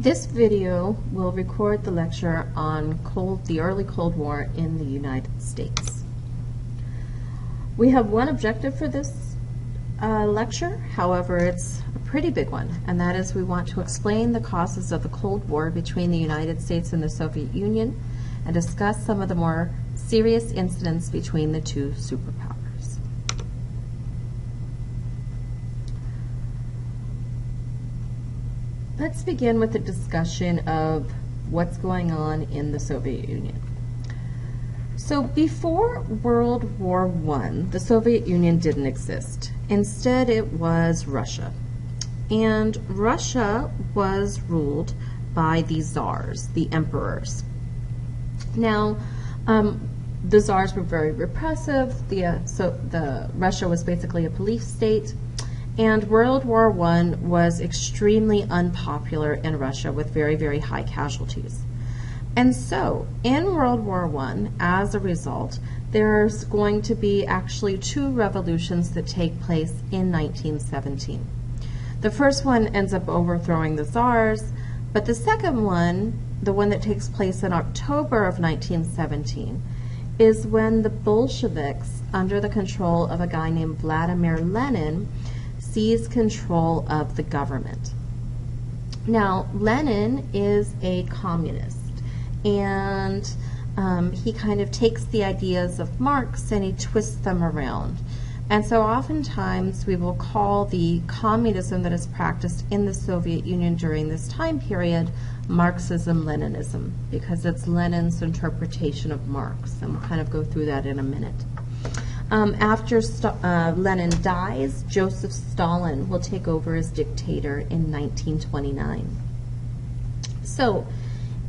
This video will record the lecture on the early Cold War in the United States. We have one objective for this lecture, however it's a pretty big one, and that is we want to explain the causes of the Cold War between the United States and the Soviet Union and discuss some of the more serious incidents between the two superpowers. Let's begin with a discussion of what's going on in the Soviet Union. So before World War I, the Soviet Union didn't exist. Instead, it was Russia. And Russia was ruled by the czars, the emperors. Now, the czars were very repressive. Russia was basically a police state. And World War I was extremely unpopular in Russia with very, very high casualties. And so, in World War I, as a result, there's going to be actually two revolutions that take place in 1917. The first one ends up overthrowing the czars, but the second one, the one that takes place in October of 1917, is when the Bolsheviks, under the control of a guy named Vladimir Lenin, seize control of the government. Now, Lenin is a communist, and he kind of takes the ideas of Marx and he twists them around. And so oftentimes we will call the communism that is practiced in the Soviet Union during this time period Marxism-Leninism, because it's Lenin's interpretation of Marx, and we'll kind of go through that in a minute. After Lenin dies, Joseph Stalin will take over as dictator in 1929. So,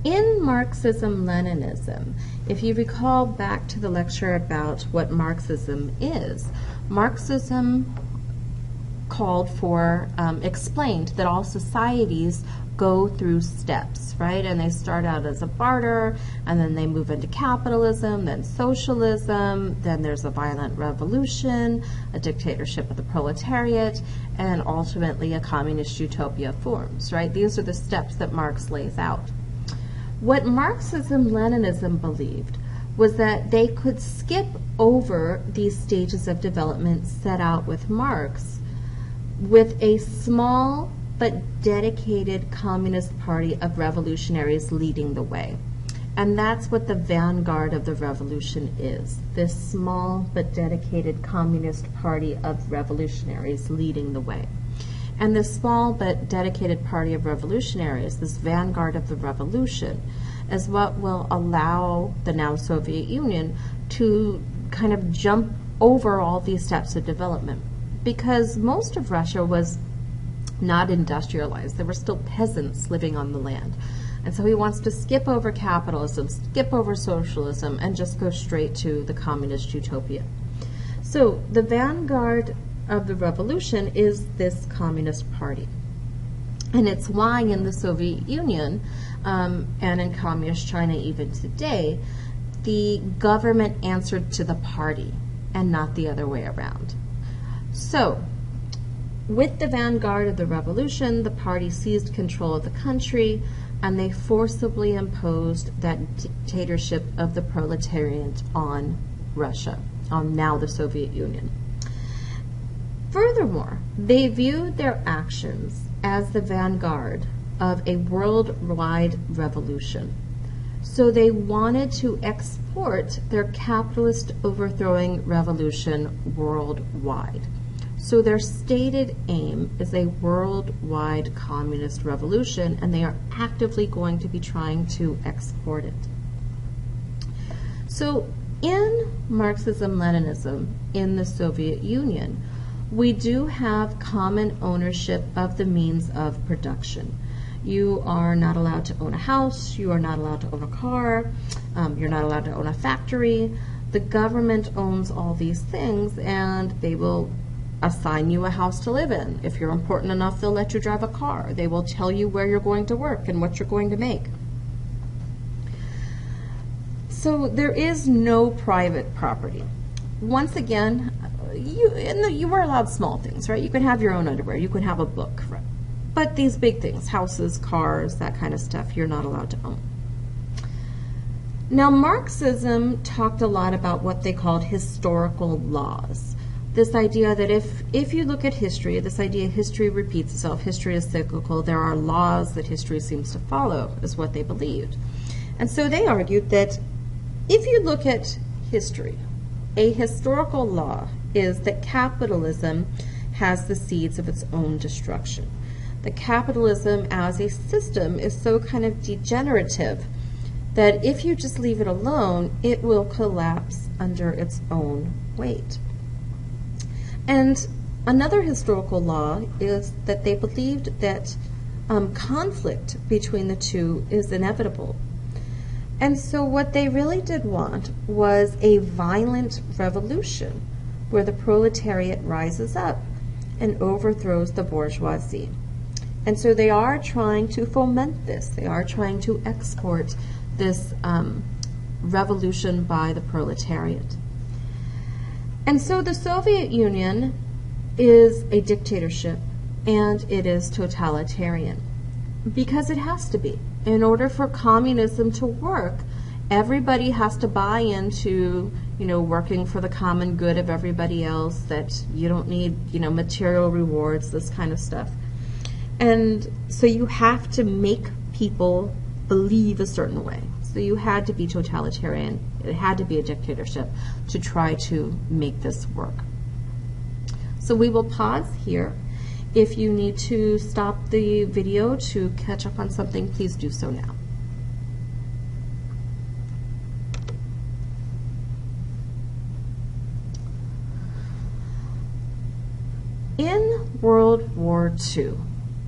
in Marxism-Leninism, if you recall back to the lecture about what Marxism is, Marxism called for, explained that all societies go through steps, right? And they start out as a barter, and then they move into capitalism, then socialism, then there's a violent revolution, a dictatorship of the proletariat, and ultimately a communist utopia forms, right? These are the steps that Marx lays out. What Marxism-Leninism believed was that they could skip over these stages of development set out with Marx with a small but dedicated Communist Party of revolutionaries leading the way. And that's what the vanguard of the revolution is, this small but dedicated Communist Party of revolutionaries leading the way. And this small but dedicated party of revolutionaries, this vanguard of the revolution, is what will allow the now Soviet Union to kind of jump over all these steps of development. Because most of Russia was not industrialized. There were still peasants living on the land. And so he wants to skip over capitalism, skip over socialism, and just go straight to the communist utopia. So the vanguard of the revolution is this Communist Party. And it's why in the Soviet Union and in Communist China even today, the government answered to the party and not the other way around. So, with the vanguard of the revolution, the party seized control of the country, and they forcibly imposed that dictatorship of the proletariat on Russia, on now the Soviet Union. Furthermore, they viewed their actions as the vanguard of a worldwide revolution. So they wanted to export their capitalist overthrowing revolution worldwide. So their stated aim is a worldwide communist revolution, and they are actively going to be trying to export it. So in Marxism-Leninism in the Soviet Union, we do have common ownership of the means of production. You are not allowed to own a house, you are not allowed to own a car, you're not allowed to own a factory. The government owns all these things, and they will assign you a house to live in. If you're important enough, they'll let you drive a car. They will tell you where you're going to work and what you're going to make. So there is no private property. Once again, you were allowed small things, right? You could have your own underwear. You could have a book, right? But these big things, houses, cars, that kind of stuff, you're not allowed to own. Now, Marxism talked a lot about what they called historical laws. This idea that if you look at history, this idea history repeats itself, history is cyclical, there are laws that history seems to follow, is what they believed. And so they argued that if you look at history, a historical law is that capitalism has the seeds of its own destruction. That capitalism as a system is so kind of degenerative that if you just leave it alone, it will collapse under its own weight. And another historical law is that they believed that conflict between the two is inevitable. And so what they really did want was a violent revolution where the proletariat rises up and overthrows the bourgeoisie. And so they are trying to foment this. They are trying to export this revolution by the proletariat. And so the Soviet Union is a dictatorship and it is totalitarian because it has to be. In order for communism to work, everybody has to buy into, working for the common good of everybody else, that you don't need, material rewards, this kind of stuff. And so you have to make people believe a certain way. So you had to be totalitarian. It had to be a dictatorship to try to make this work. So we will pause here. If you need to stop the video to catch up on something, please do so now. In World War II,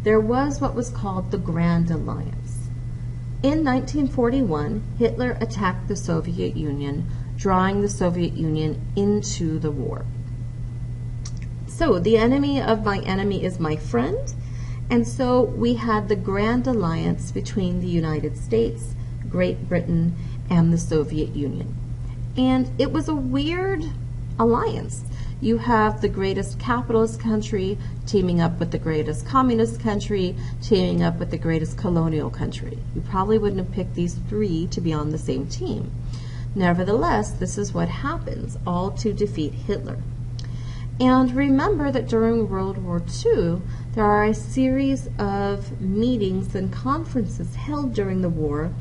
there was what was called the Grand Alliance. In 1941, Hitler attacked the Soviet Union, drawing the Soviet Union into the war. So the enemy of my enemy is my friend, and so we had the Grand Alliance between the United States, Great Britain, and the Soviet Union. And it was a weird alliance. You have the greatest capitalist country teaming up with the greatest communist country, teaming up with the greatest colonial country. You probably wouldn't have picked these three to be on the same team. Nevertheless, this is what happens, all to defeat Hitler. And remember that during World War II, there are a series of meetings and conferences held during the war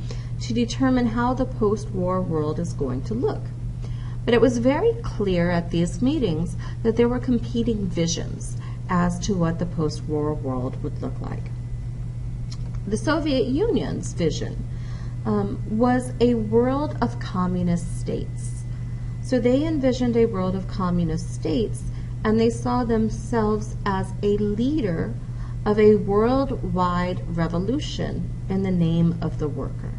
to determine how the post-war world is going to look. But it was very clear at these meetings that there were competing visions as to what the post-war world would look like. The Soviet Union's vision was a world of communist states. So they envisioned a world of communist states, and they saw themselves as a leader of a worldwide revolution in the name of the worker.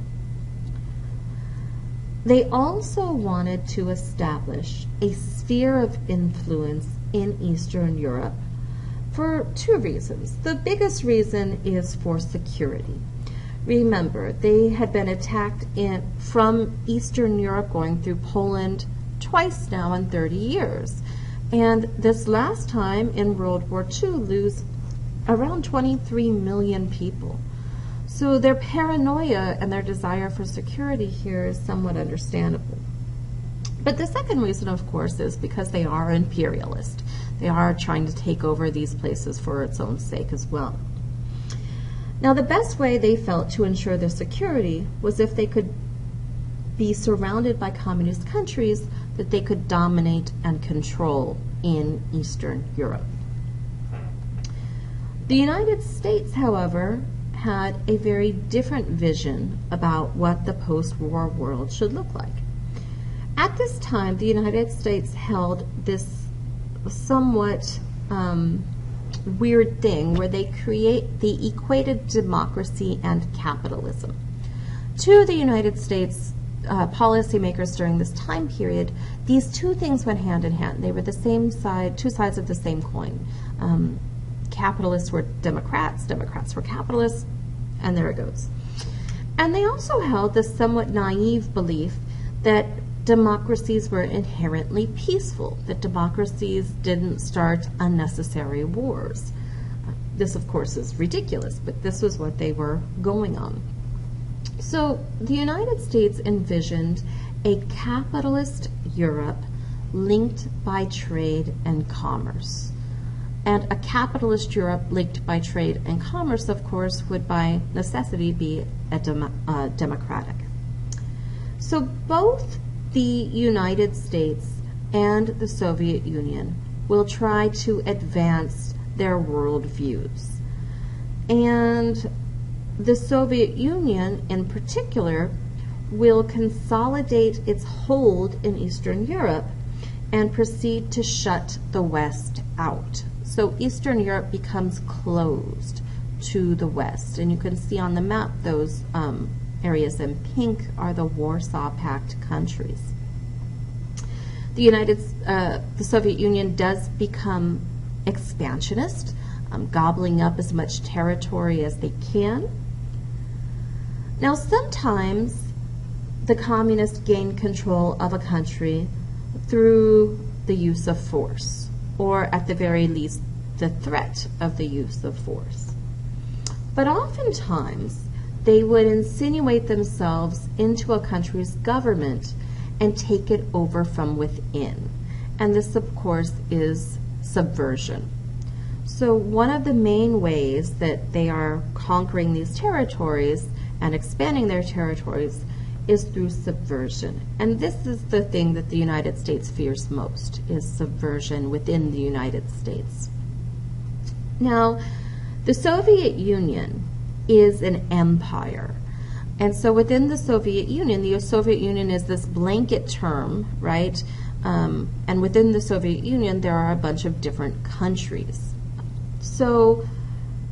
They also wanted to establish a sphere of influence in Eastern Europe for two reasons. The biggest reason is for security. Remember, they had been attacked from Eastern Europe going through Poland twice now in 30 years. And this last time in World War II lose around 23 million people. So their paranoia and their desire for security here is somewhat understandable. But the second reason, of course, is because they are imperialist. They are trying to take over these places for its own sake as well. Now, the best way they felt to ensure their security was if they could be surrounded by communist countries that they could dominate and control in Eastern Europe. The United States, however, had a very different vision about what the post-war world should look like. At this time, the United States held this somewhat weird thing where they equated democracy and capitalism. To the United States policymakers during this time period, these two things went hand in hand. They were the same side, two sides of the same coin. Capitalists were Democrats, Democrats were capitalists, and there it goes. And they also held this somewhat naive belief that democracies were inherently peaceful, that democracies didn't start unnecessary wars. This, of course, is ridiculous, but this was what they were going on. So the United States envisioned a capitalist Europe linked by trade and commerce. And a capitalist Europe linked by trade and commerce, of course, would by necessity be a democratic. So both the United States and the Soviet Union will try to advance their world views. And the Soviet Union, in particular, will consolidate its hold in Eastern Europe and proceed to shut the West out. So Eastern Europe becomes closed to the West. And you can see on the map those areas in pink are the Warsaw Pact countries. The Soviet Union does become expansionist, gobbling up as much territory as they can. Now, sometimes the communists gain control of a country through the use of force, or at the very least, the threat of the use of force. But oftentimes, they would insinuate themselves into a country's government and take it over from within. And this, of course, is subversion. So one of the main ways that they are conquering these territories and expanding their territories is through subversion. And this is the thing that the United States fears most, is subversion within the United States. Now, the Soviet Union is an empire. And so within the Soviet Union is this blanket term, right? And within the Soviet Union, there are a bunch of different countries. So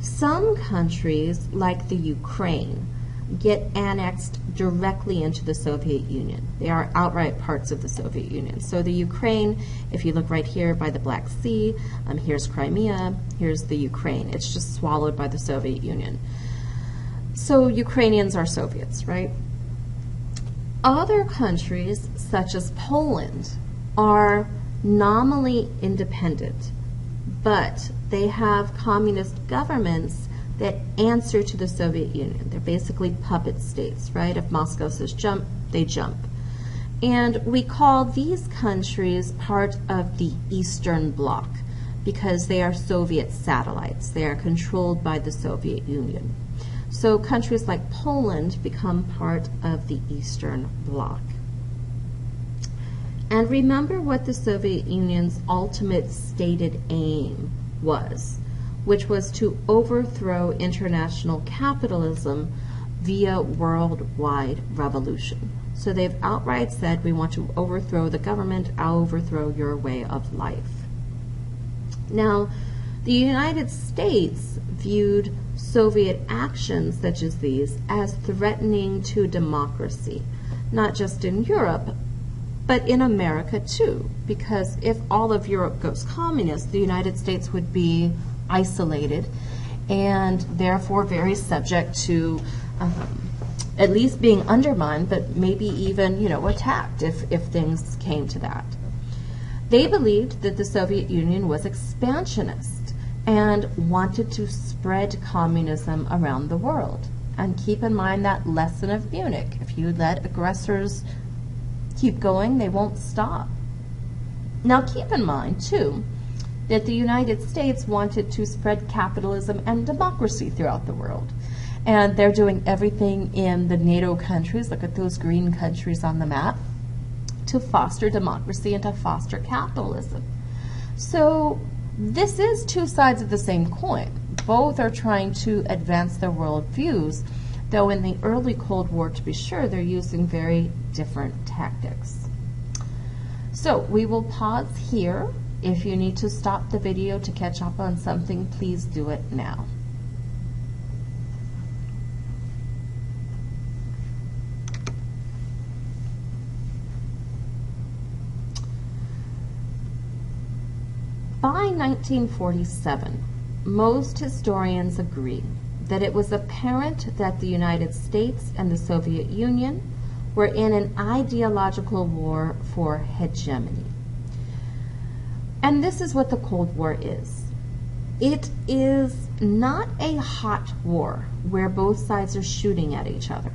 some countries, like the Ukraine, get annexed directly into the Soviet Union. They are outright parts of the Soviet Union. So the Ukraine, if you look right here by the Black Sea, here's Crimea, here's the Ukraine. It's just swallowed by the Soviet Union. So Ukrainians are Soviets, right? Other countries, such as Poland, are nominally independent, but they have communist governments that answer to the Soviet Union. They're basically puppet states, right? If Moscow says jump, they jump. And we call these countries part of the Eastern Bloc because they are Soviet satellites. They are controlled by the Soviet Union. So countries like Poland become part of the Eastern Bloc. And remember what the Soviet Union's ultimate stated aim was, which was to overthrow international capitalism via worldwide revolution. So they've outright said, we want to overthrow the government, I'll overthrow your way of life. Now, the United States viewed Soviet actions such as these as threatening to democracy, not just in Europe, but in America too, because if all of Europe goes communist, the United States would be isolated and therefore very subject to at least being undermined, but maybe even, attacked if things came to that. They believed that the Soviet Union was expansionist and wanted to spread communism around the world. And keep in mind that lesson of Munich. If you let aggressors keep going, they won't stop. Now keep in mind, too, that the United States wanted to spread capitalism and democracy throughout the world. And they're doing everything in the NATO countries, look at those green countries on the map, to foster democracy and to foster capitalism. So this is two sides of the same coin. Both are trying to advance their world views, though in the early Cold War, to be sure, they're using very different tactics. So we will pause here. If you need to stop the video to catch up on something, please do it now. By 1947, most historians agree that it was apparent that the United States and the Soviet Union were in an ideological war for hegemony. And this is what the Cold War is. It is not a hot war where both sides are shooting at each other,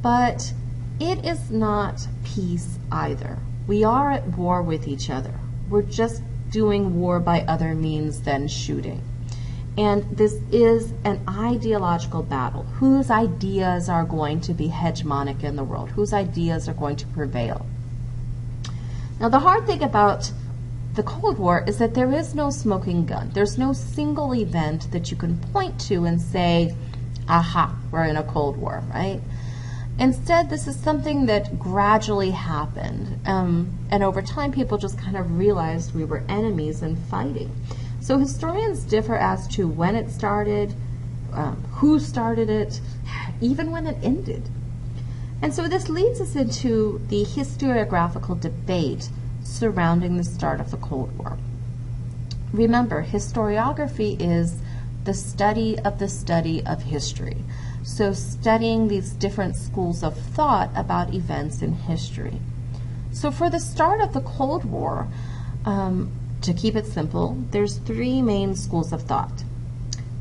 but it is not peace either. We are at war with each other. We're just doing war by other means than shooting. And this is an ideological battle. Whose ideas are going to be hegemonic in the world? Whose ideas are going to prevail? Now, the hard thing about the Cold War is that there is no smoking gun. There's no single event that you can point to and say, aha, we're in a Cold War, right? Instead, this is something that gradually happened. And over time, people just kind of realized we were enemies and fighting. So historians differ as to when it started, who started it, even when it ended. And so this leads us into the historiographical debate surrounding the start of the Cold War. Remember, historiography is the study of history. So studying these different schools of thought about events in history. So for the start of the Cold War, to keep it simple, there's three main schools of thought.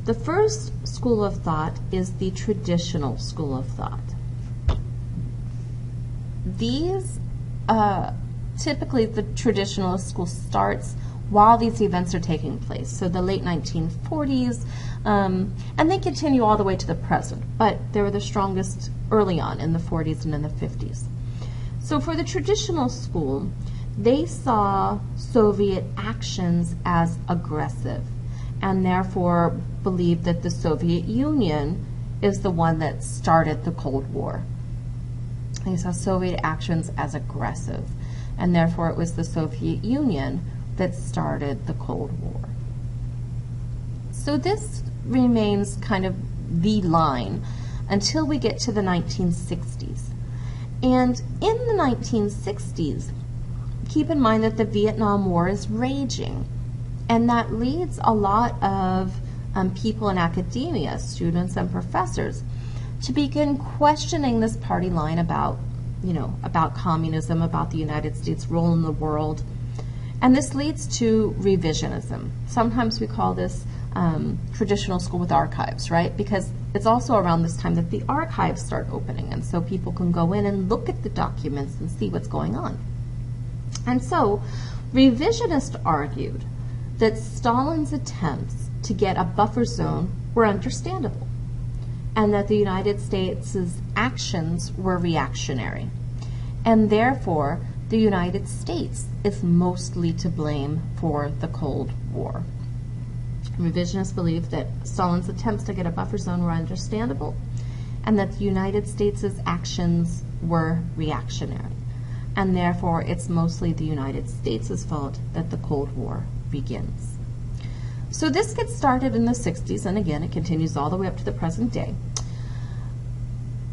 The first school of thought is the traditional school of thought. These, typically the traditionalist school starts while these events are taking place, so the late 1940s, and they continue all the way to the present, but they were the strongest early on in the 40s and in the 50s. So for the traditional school, they saw Soviet actions as aggressive and therefore believed that the Soviet Union is the one that started the Cold War. They saw Soviet actions as aggressive, and therefore it was the Soviet Union that started the Cold War. So this remains kind of the line until we get to the 1960s. And in the 1960s, keep in mind that the Vietnam War is raging, and that leads a lot of people in academia, students and professors, to begin questioning this party line about, about communism, about the United States' role in the world. And this leads to revisionism. Sometimes we call this traditional school with archives, right? Because it's also around this time that the archives start opening, and so people can go in and look at the documents and see what's going on. And so revisionists argued that Stalin's attempts to get a buffer zone were understandable, and that the United States' actions were reactionary. And therefore, the United States is mostly to blame for the Cold War. Revisionists believe that Stalin's attempts to get a buffer zone were understandable, and that the United States' actions were reactionary. And therefore, it's mostly the United States' fault that the Cold War begins. So this gets started in the 60s, and again, it continues all the way up to the present day.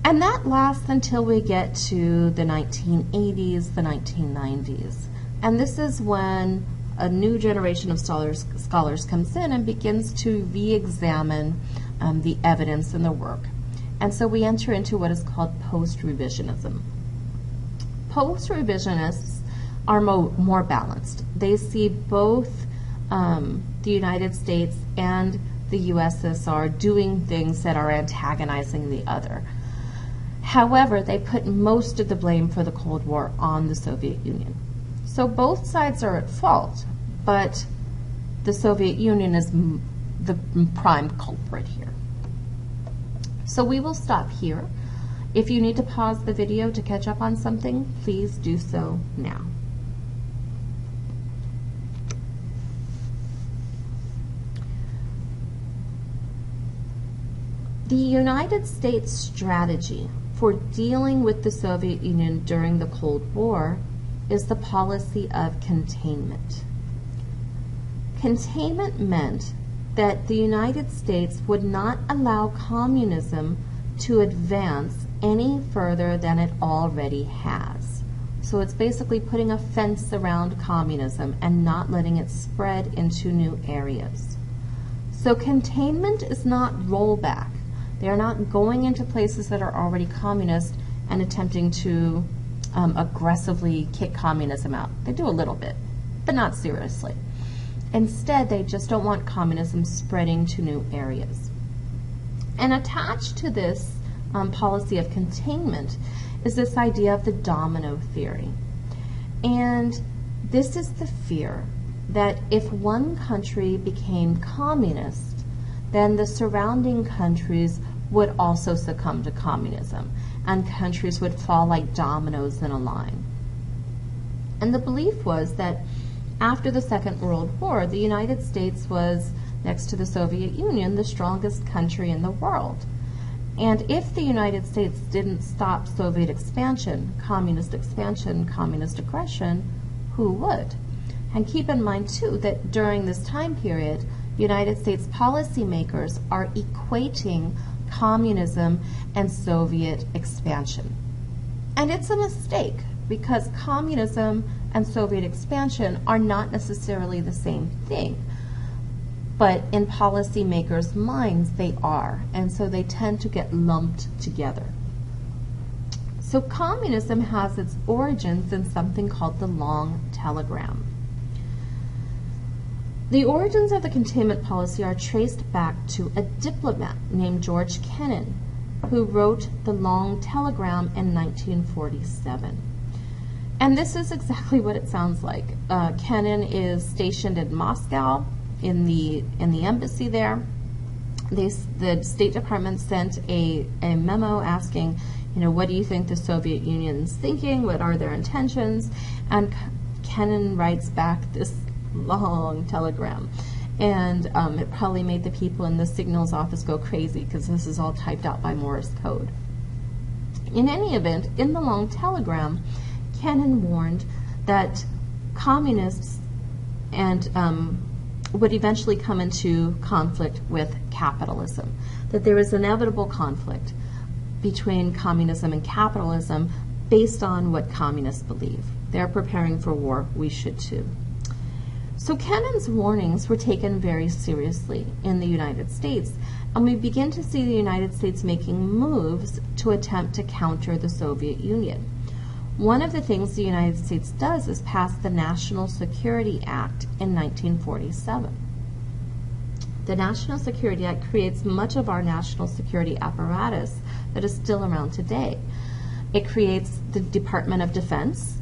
And that lasts until we get to the 1980s, the 1990s. And this is when a new generation of scholars comes in and begins to re-examine the evidence and the work. And so we enter into what is called post-revisionism. Post-revisionists are more balanced. They see both the United States and the USSR doing things that are antagonizing the other. However, they put most of the blame for the Cold War on the Soviet Union. So both sides are at fault, but the Soviet Union is the prime culprit here. So we will stop here. If you need to pause the video to catch up on something, please do so now. The United States strategy for dealing with the Soviet Union during the Cold War is the policy of containment. Containment meant that the United States would not allow communism to advance any further than it already has. So it's basically putting a fence around communism and not letting it spread into new areas. So containment is not rollback. They are not going into places that are already communist and attempting to aggressively kick communism out. They do a little bit, but not seriously. Instead, they just don't want communism spreading to new areas. And attached to this policy of containment is this idea of the domino theory. And this is the fear that if one country became communist, then the surrounding countries would also succumb to communism, and countries would fall like dominoes in a line. And the belief was that after the Second World War, the United States was, next to the Soviet Union, the strongest country in the world. And if the United States didn't stop Soviet expansion, communist aggression, who would? And keep in mind, too, that during this time period, United States policymakers are equating communism and Soviet expansion. And it's a mistake, because communism and Soviet expansion are not necessarily the same thing. But in policymakers' minds, they are, and so they tend to get lumped together. So communism has its origins in something called the long telegram. The origins of the containment policy are traced back to a diplomat named George Kennan, who wrote the long telegram in 1947. And this is exactly what it sounds like. Kennan is stationed in Moscow in the embassy there. The State Department sent a memo asking, what do you think the Soviet Union's thinking? What are their intentions? And Kennan writes back this long telegram. And it probably made the people in the signals office go crazy, because this is all typed out by Morse code. In any event, in the long telegram, Kennan warned that communists would eventually come into conflict with capitalism, that there is inevitable conflict between communism and capitalism based on what communists believe. They're preparing for war. We should too. So Kennan's warnings were taken very seriously in the United States, and we begin to see the United States making moves to attempt to counter the Soviet Union. One of the things the United States does is pass the National Security Act in 1947. The National Security Act creates much of our national security apparatus that is still around today. It creates the Department of Defense,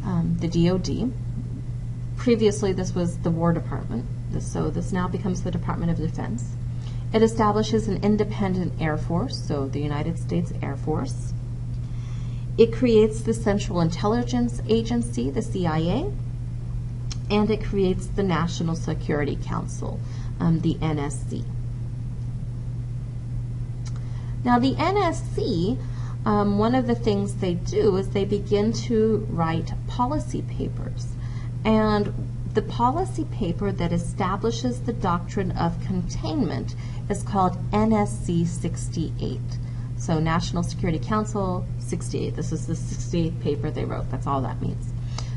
the DoD. Previously, this was the War Department, so this now becomes the Department of Defense. It establishes an independent Air Force, so the United States Air Force. It creates the Central Intelligence Agency, the CIA, and it creates the National Security Council, the NSC. Now, the NSC, one of the things they do is they begin to write policy papers. And the policy paper that establishes the doctrine of containment is called NSC 68. So National Security Council 68. This is the 68th paper they wrote. That's all that means.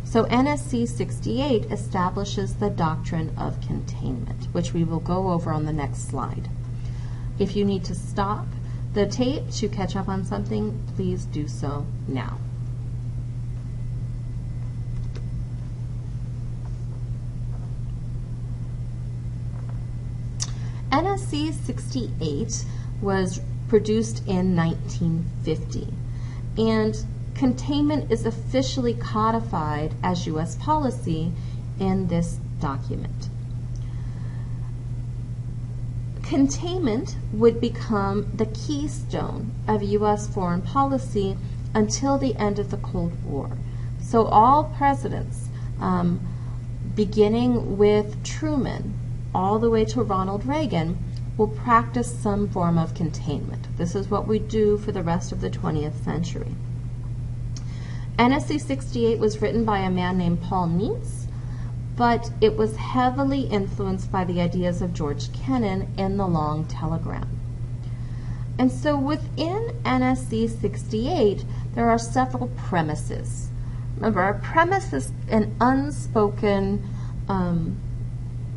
So NSC 68 establishes the doctrine of containment, which we will go over on the next slide. If you need to stop the tape to catch up on something, please do so now. NSC 68 was produced in 1950, and containment is officially codified as U.S. policy in this document. Containment would become the keystone of U.S. foreign policy until the end of the Cold War. So all presidents, beginning with Truman all the way to Ronald Reagan, will practice some form of containment. This is what we do for the rest of the 20th century. NSC 68 was written by a man named Paul Nitze, but it was heavily influenced by the ideas of George Kennan in the long telegram. And so within NSC 68, there are several premises. Remember, a premise is an unspoken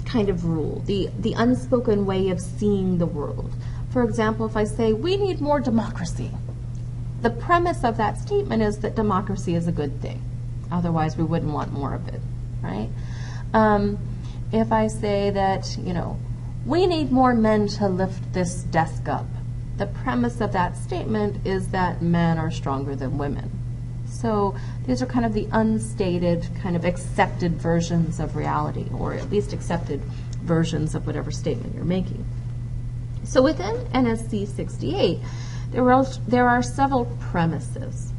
kind of rule, the unspoken way of seeing the world. For example, if I say, we need more democracy, the premise of that statement is that democracy is a good thing. Otherwise, we wouldn't want more of it, right? if I say that, we need more men to lift this desk up, the premise of that statement is that men are stronger than women. So these are kind of the unstated, kind of accepted versions of reality, or at least accepted versions of whatever statement you're making. So within NSC 68, there are several premises.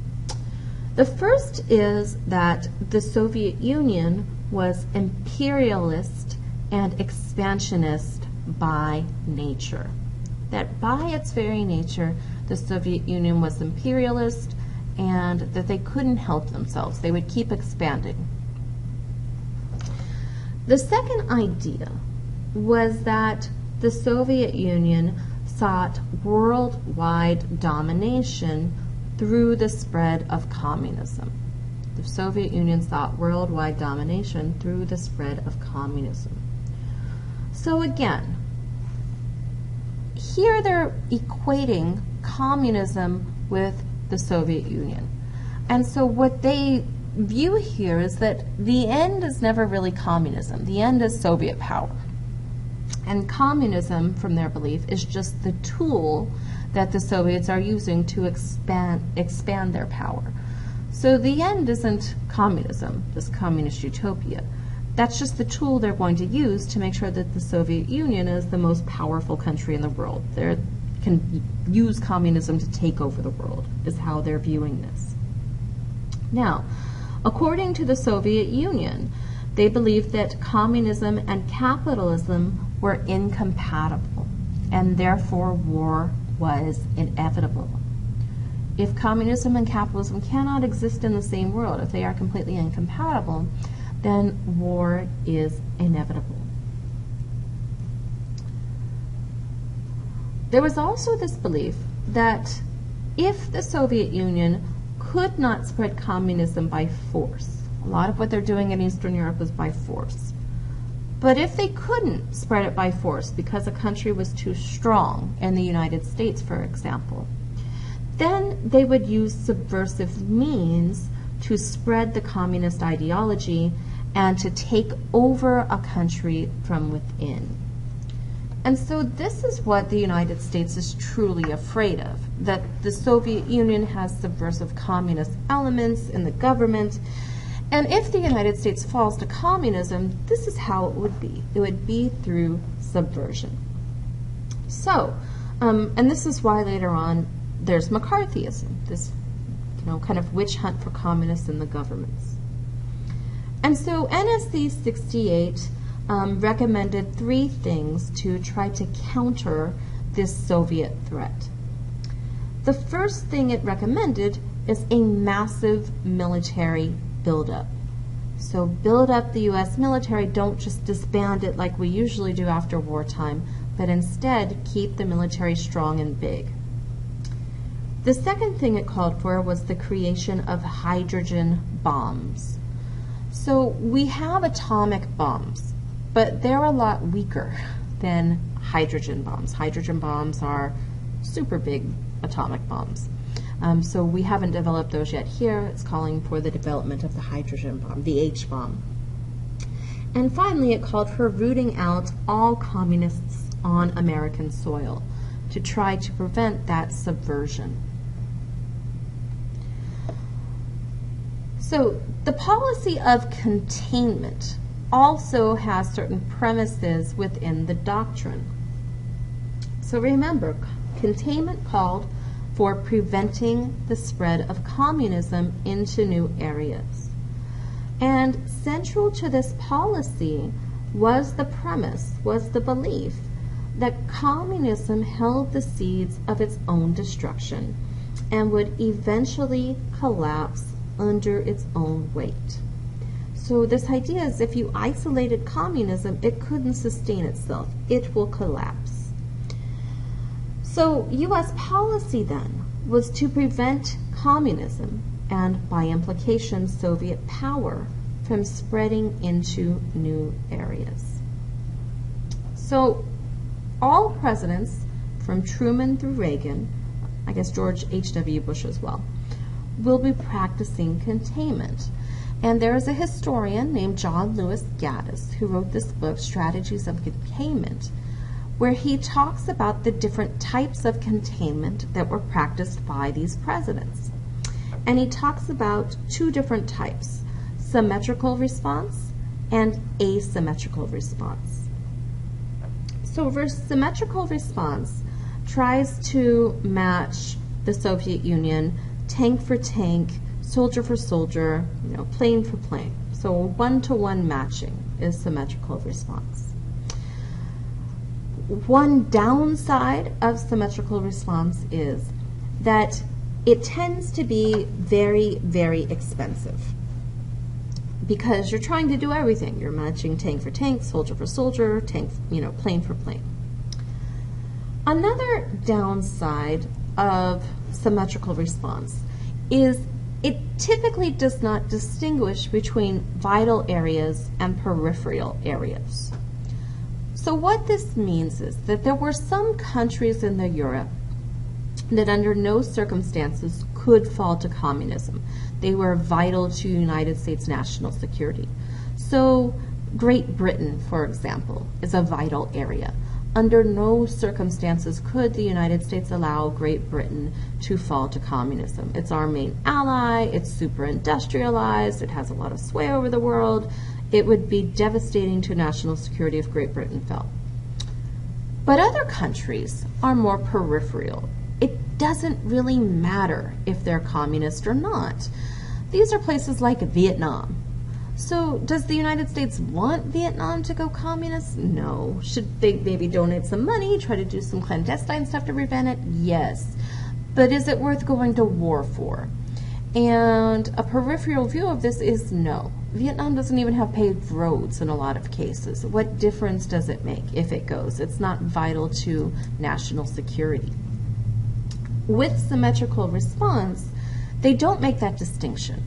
The first is that the Soviet Union was imperialist and expansionist by nature. That by its very nature, the Soviet Union was imperialist and that they couldn't help themselves. They would keep expanding. The second idea was that the Soviet Union sought worldwide domination through the spread of communism. The Soviet Union sought worldwide domination through the spread of communism. So again, here they're equating communism with the Soviet Union. And so what they view here is that the end is never really communism. The end is Soviet power. And communism, from their belief, is just the tool that the Soviets are using to expand their power. So the end isn't communism, this communist utopia. That's just the tool they're going to use to make sure that the Soviet Union is the most powerful country in the world. They can use communism to take over the world, is how they're viewing this. Now, according to the Soviet Union, they believed that communism and capitalism were incompatible, and therefore war was inevitable. If communism and capitalism cannot exist in the same world, if they are completely incompatible, then war is inevitable. There was also this belief that if the Soviet Union could not spread communism by force, a lot of what they're doing in Eastern Europe was by force, but if they couldn't spread it by force because a country was too strong, in the United States, for example, then they would use subversive means to spread the communist ideology and to take over a country from within. And so this is what the United States is truly afraid of, that the Soviet Union has subversive communist elements in the government. And if the United States falls to communism, this is how it would be. It would be through subversion. So, and this is why later on there's McCarthyism, this kind of witch hunt for communists in the governments. And so NSC 68 recommended 3 things to try to counter this Soviet threat. The first thing it recommended is a massive military buildup. So build up the U.S. military, don't just disband it like we usually do after wartime, but instead keep the military strong and big. The second thing it called for was the creation of hydrogen bombs. So we have atomic bombs, but they're a lot weaker than hydrogen bombs. Hydrogen bombs are super big atomic bombs. So we haven't developed those yet here. It's calling for the development of the hydrogen bomb, the H-bomb. And finally, it called for rooting out all communists on American soil to try to prevent that subversion. So the policy of containment also has certain premises within the doctrine. So remember, containment called for preventing the spread of communism into new areas. And central to this policy was the premise, was the belief that communism held the seeds of its own destruction and would eventually collapse under its own weight. So this idea is if you isolated communism, it couldn't sustain itself. It will collapse. So U.S. policy then was to prevent communism and by implication Soviet power from spreading into new areas. So all presidents from Truman through Reagan, I guess George H.W. Bush as well, will be practicing containment. And there is a historian named John Lewis Gaddis who wrote this book, Strategies of Containment, where he talks about the different types of containment that were practiced by these presidents. And he talks about two different types, symmetrical response and asymmetrical response. So symmetrical response tries to match the Soviet Union tank for tank, soldier for soldier, plane for plane. So one-to-one matching is symmetrical response. One downside of symmetrical response is that it tends to be very, very expensive because you're trying to do everything. You're matching tank for tank, soldier for soldier, tank, plane for plane. Another downside of symmetrical response is it typically does not distinguish between vital areas and peripheral areas. So what this means is that there were some countries in Europe that under no circumstances could fall to communism. They were vital to United States national security. So Great Britain, for example, is a vital area. Under no circumstances could the United States allow Great Britain to fall to communism. It's our main ally, it's super industrialized, it has a lot of sway over the world. It would be devastating to national security if Great Britain fell. But other countries are more peripheral. It doesn't really matter if they're communist or not. These are places like Vietnam. So does the United States want Vietnam to go communist? No. Should they maybe donate some money, try to do some clandestine stuff to prevent it? Yes. But is it worth going to war for? And a peripheral view of this is no. Vietnam doesn't even have paved roads in a lot of cases. What difference does it make if it goes? It's not vital to national security. With symmetrical response, they don't make that distinction.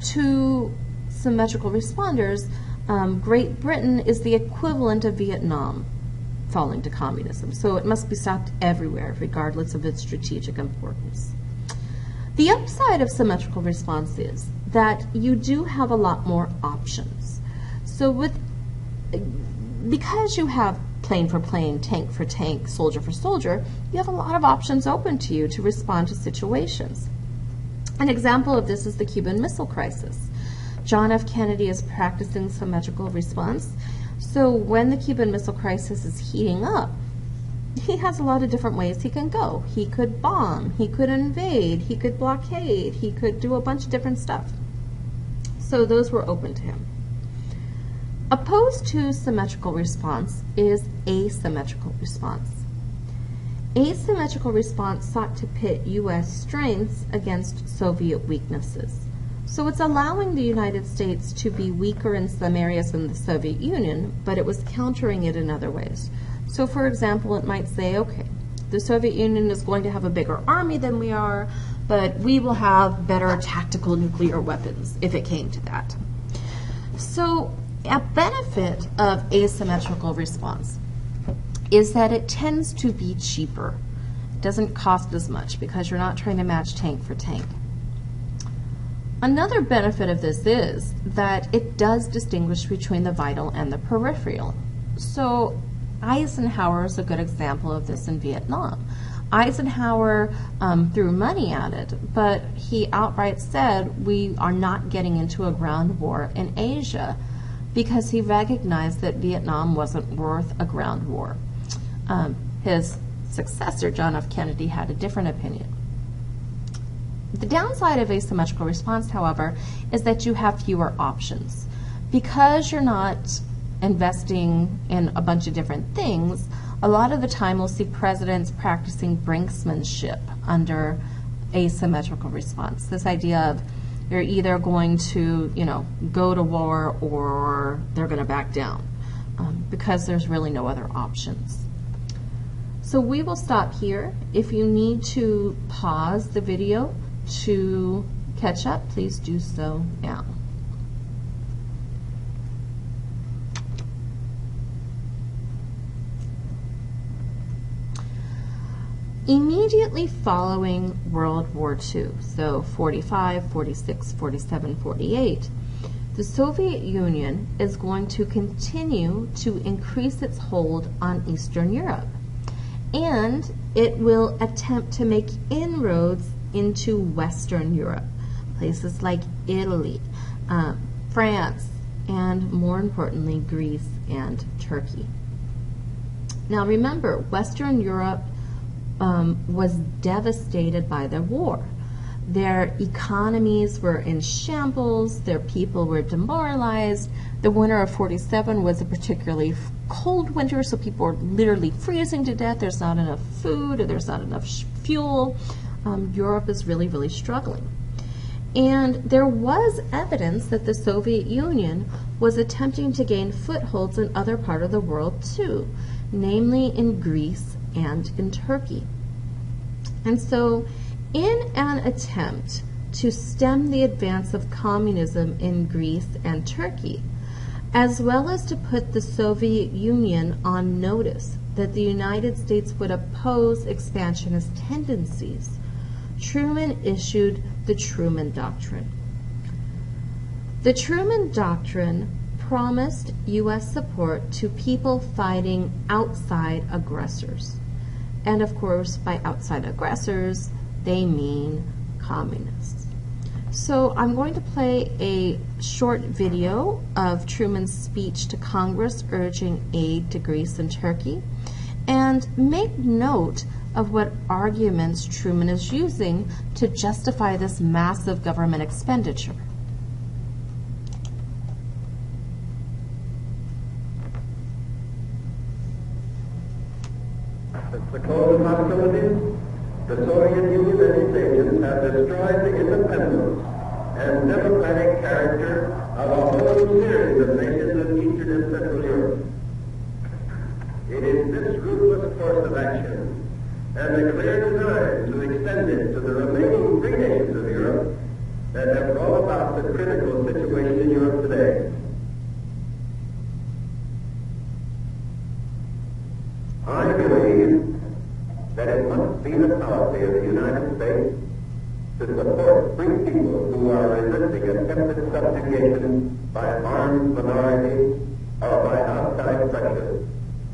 To symmetrical responders, Great Britain is the equivalent of Vietnam falling to communism. So it must be stopped everywhere, regardless of its strategic importance. The upside of symmetrical response is that you do have a lot more options. So because you have plane for plane, tank for tank, soldier for soldier, you have a lot of options open to you to respond to situations. An example of this is the Cuban Missile Crisis. John F. Kennedy is practicing symmetrical response. So when the Cuban Missile Crisis is heating up, he has a lot of different ways he can go. He could bomb, he could invade, he could blockade, he could do a bunch of different stuff. So those were open to him. Opposed to symmetrical response is asymmetrical response. Asymmetrical response sought to pit U.S. strengths against Soviet weaknesses. So it's allowing the United States to be weaker in some areas than the Soviet Union, but it was countering it in other ways. So for example, it might say, okay, the Soviet Union is going to have a bigger army than we are, but we will have better tactical nuclear weapons if it came to that. So a benefit of asymmetrical response is that it tends to be cheaper. It doesn't cost as much because you're not trying to match tank for tank. Another benefit of this is that it does distinguish between the vital and the peripheral. So Eisenhower is a good example of this in Vietnam. Eisenhower threw money at it, but he outright said we are not getting into a ground war in Asia because he recognized that Vietnam wasn't worth a ground war. His successor, John F. Kennedy, had a different opinion. The downside of asymmetrical response, however, is that you have fewer options. Because you're not investing in a bunch of different things, a lot of the time we'll see presidents practicing brinksmanship under asymmetrical response. This idea of you're either going to, go to war or they're going to back down because there's really no other options. So we will stop here. If you need to pause the video to catch up, please do so now. Immediately following World War II, so 45, 46, 47, 48, the Soviet Union is going to continue to increase its hold on Eastern Europe, and it will attempt to make inroads into Western Europe, places like Italy, France, and more importantly, Greece and Turkey. Now remember, Western Europe was devastated by the war. Their economies were in shambles, their people were demoralized. The winter of 47 was a particularly cold winter, so people were literally freezing to death. There's not enough food, or there's not enough fuel. Europe is really, really struggling. And there was evidence that the Soviet Union was attempting to gain footholds in other parts of the world too, namely in Greece and in Turkey. And so, in an attempt to stem the advance of communism in Greece and Turkey, as well as to put the Soviet Union on notice that the United States would oppose expansionist tendencies, Truman issued the Truman Doctrine. The Truman Doctrine promised U.S. support to people fighting outside aggressors. And of course, by outside aggressors, they mean communists. So I'm going to play a short video of Truman's speech to Congress urging aid to Greece and Turkey, and make note of what arguments Truman is using to justify this massive government expenditure. Since the close of hostilities, the Soviet Union and its agents have destroyed the independence and democratic character of a whole series of nations of Eastern and Central Europe. It is this ruthless course of action and the clear design to extend it to the remaining three nations of Europe that have brought about the critical situation in Europe today. I believe that it must be the policy of the United States to support free people who are resisting attempted subjugation by armed minorities or by outside pressure.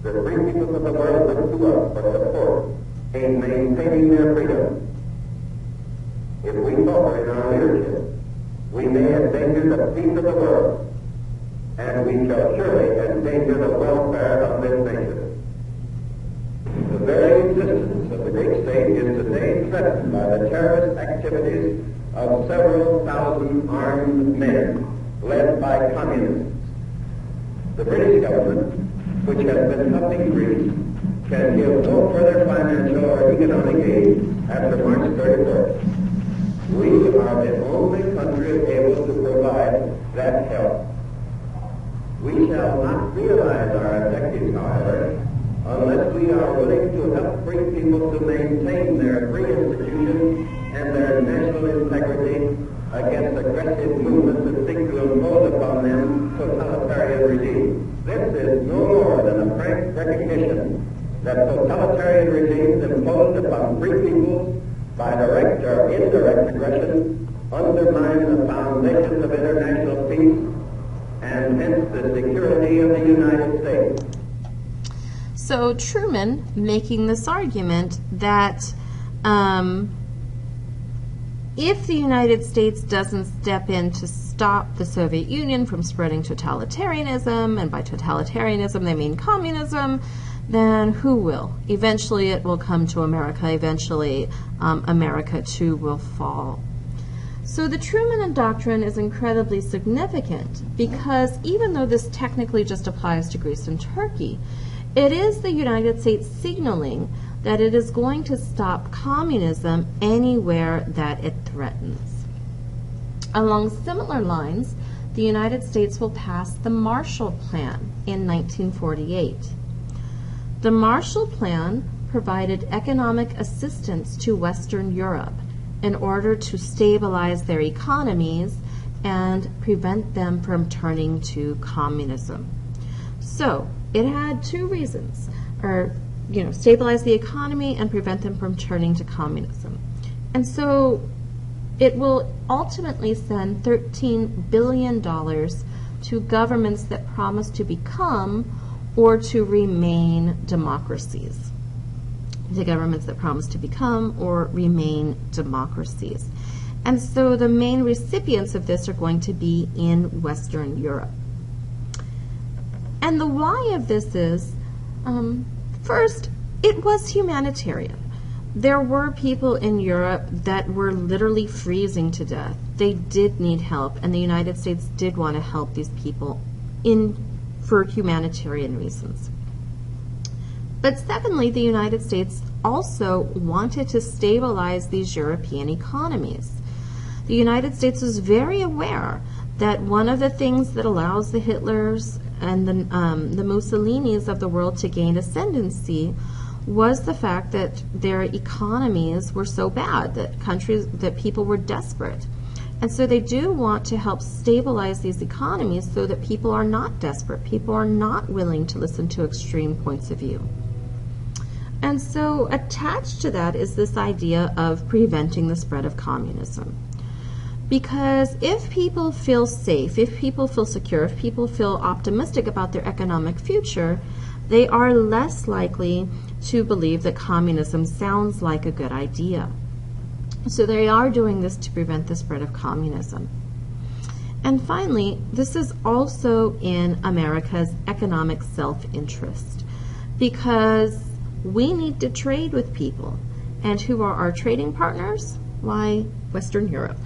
The free peoples of the world look to us for support in maintaining their freedom. If we falter in our leadership, we may endanger the peace of the world, and we shall surely endanger the welfare of this nation. The very existence of the Greek state is today threatened by the terrorist activities of several thousand armed men led by communists. The British government, which has been helping Greece, can give no further financial or economic aid after March 31st. We are the only country able to provide that help. We shall not realize our objectives, however, unless we are willing to help free people to maintain their free institutions and their national integrity against aggressive movements that seek to impose upon them totalitarian regimes. This is no more than a frank recognition that totalitarian regimes imposed upon free peoples by direct or indirect aggression undermine the foundations of international peace and hence the security of the United States. So Truman making this argument that if the United States doesn't step in to stop the Soviet Union from spreading totalitarianism, and by totalitarianism they mean communism, then who will? Eventually it will come to America. Eventually America too will fall. So the Truman Doctrine is incredibly significant because even though this technically just applies to Greece and Turkey, it is the United States signaling that it is going to stop communism anywhere that it threatens. Along similar lines, the United States will pass the Marshall Plan in 1948. The Marshall Plan provided economic assistance to Western Europe in order to stabilize their economies and prevent them from turning to communism. So, it had two reasons, stabilize the economy and prevent them from turning to communism. And so It will ultimately send $13 billion to governments that promise to become or to remain democracies. The governments that promise to become or remain democracies. And so the main recipients of this are going to be in Western Europe. And the why of this is, first, it was humanitarian. There were people in Europe that were literally freezing to death. They did need help, and the United States did want to help these people for humanitarian reasons. But secondly, the United States also wanted to stabilize these European economies. The United States was very aware that one of the things that allows the Hitlers and the Mussolinis of the world to gain ascendancy was the fact that their economies were so bad, that people were desperate. And so they do want to help stabilize these economies so that people are not desperate. People are not willing to listen to extreme points of view. And so attached to that is this idea of preventing the spread of communism. Because if people feel safe, if people feel secure, if people feel optimistic about their economic future, they are less likely to believe that communism sounds like a good idea. So they are doing this to prevent the spread of communism. And finally, this is also in America's economic self-interest, because we need to trade with people. And who are our trading partners? Why, Western Europe.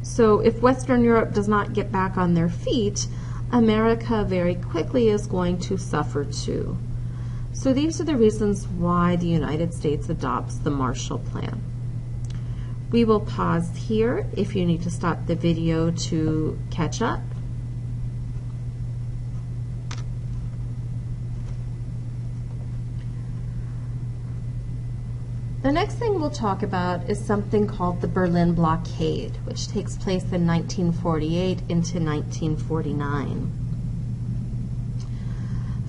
So if Western Europe does not get back on their feet, America very quickly is going to suffer too. So these are the reasons why the United States adopts the Marshall Plan. We will pause here if you need to stop the video to catch up. The next thing we'll talk about is something called the Berlin Blockade, which takes place in 1948 into 1949.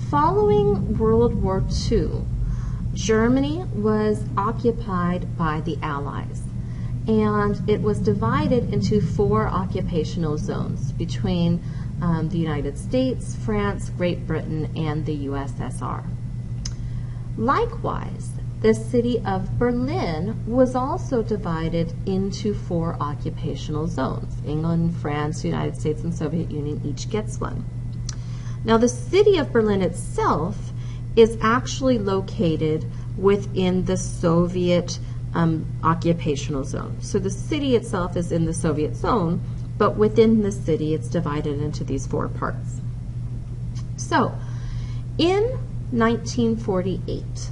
Following World War II, Germany was occupied by the Allies, and it was divided into 4 occupational zones between the United States, France, Great Britain, and the USSR. Likewise, the city of Berlin was also divided into 4 occupational zones. England, France, United States, and Soviet Union each gets one. Now, the city of Berlin itself is actually located within the Soviet occupational zone. So the city itself is in the Soviet zone, but within the city it's divided into these 4 parts. So, in 1948,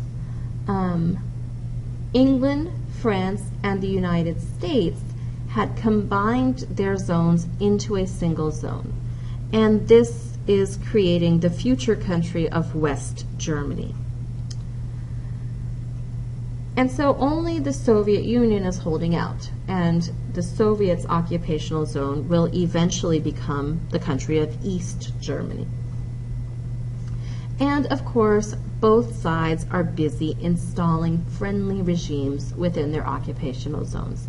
England, France, and the United States had combined their zones into a single zone. And this is creating the future country of West Germany. And so only the Soviet Union is holding out, and the Soviets' occupational zone will eventually become the country of East Germany. And of course, both sides are busy installing friendly regimes within their occupational zones.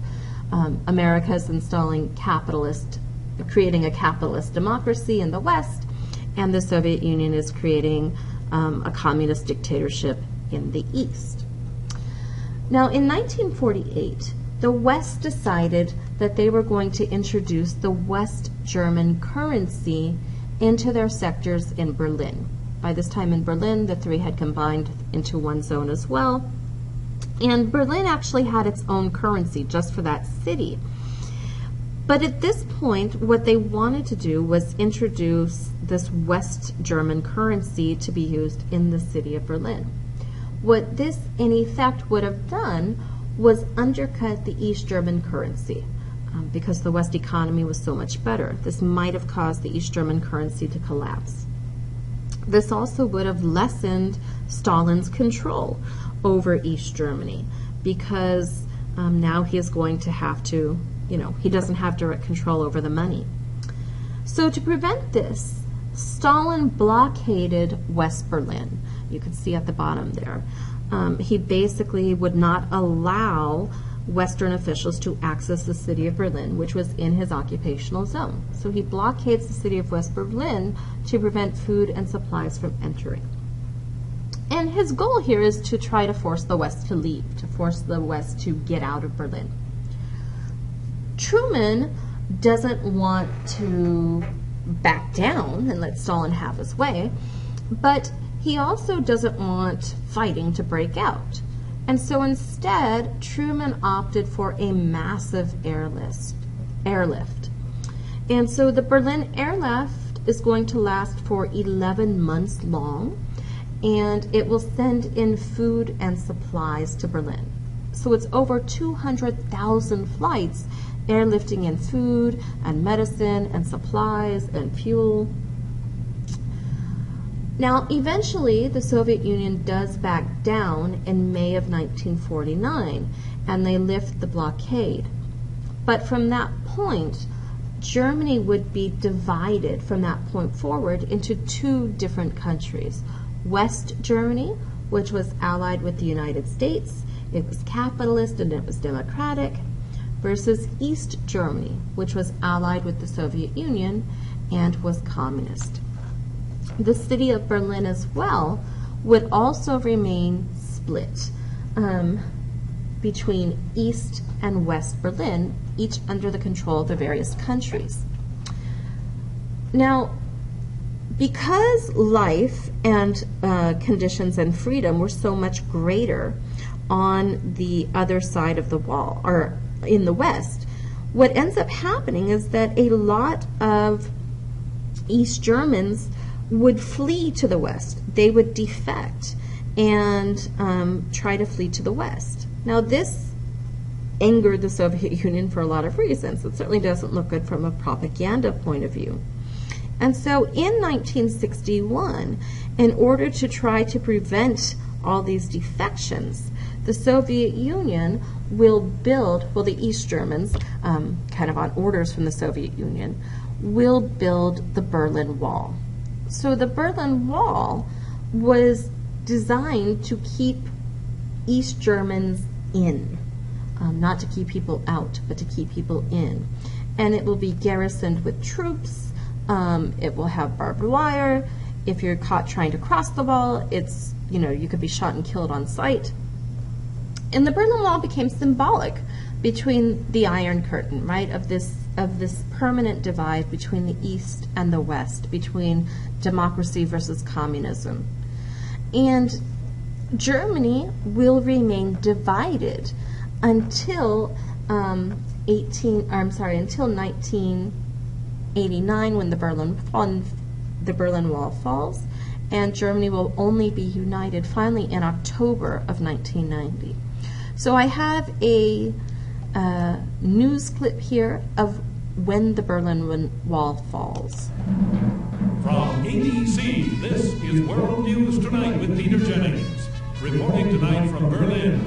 America is creating a capitalist democracy in the West, and the Soviet Union is creating a communist dictatorship in the East. Now, in 1948, the West decided that they were going to introduce the West German currency into their sectors in Berlin. By this time in Berlin, the 3 had combined into one zone as well. And Berlin actually had its own currency just for that city. But at this point, what they wanted to do was introduce this West German currency to be used in the city of Berlin. What this, in effect, would have done was undercut the East German currency because the West economy was so much better. This might have caused the East German currency to collapse. This also would have lessened Stalin's control over East Germany because now he is going to have to, he doesn't have direct control over the money. So to prevent this, Stalin blockaded West Berlin. You can see at the bottom there. He basically would not allow Western officials to access the city of Berlin, which was in his occupational zone. So he blockades the city of West Berlin to prevent food and supplies from entering. And his goal here is to try to force the West to leave, to force the West to get out of Berlin. Truman doesn't want to back down and let Stalin have his way, but he also doesn't want fighting to break out. And so instead, Truman opted for a massive airlift. And so the Berlin airlift is going to last for 11 months long, and it will send in food and supplies to Berlin. So it's over 200,000 flights airlifting in food and medicine and supplies and fuel. Now, eventually, the Soviet Union does back down in May of 1949, and they lift the blockade. But from that point, Germany would be divided from that point forward into two different countries. West Germany, which was allied with the United States, it was capitalist and it was democratic, versus East Germany, which was allied with the Soviet Union and was communist. The city of Berlin as well would also remain split between East and West Berlin, each under the control of the various countries. Now, because life and conditions and freedom were so much greater on the other side of the wall, or in the West, what ends up happening is that a lot of East Germans would flee to the West. They would defect and try to flee to the West. Now, this angered the Soviet Union for a lot of reasons. It certainly doesn't look good from a propaganda point of view. And so in 1961, in order to try to prevent all these defections, the Soviet Union will build, well, the East Germans, kind of on orders from the Soviet Union, will build the Berlin Wall. So the Berlin Wall was designed to keep East Germans in, not to keep people out, but to keep people in. And it will be garrisoned with troops. It will have barbed wire. If you're caught trying to cross the wall, it's, you could be shot and killed on sight. And the Berlin Wall became symbolic between the Iron Curtain, right, of this permanent divide between the East and the West, between democracy versus communism. And Germany will remain divided until until 1989, when the Berlin Wall falls, and Germany will only be united finally in October of 1990. So I have a news clip here of when the Berlin Wall falls. From ABC, this is World News Tonight with Peter Jennings, reporting tonight from Berlin.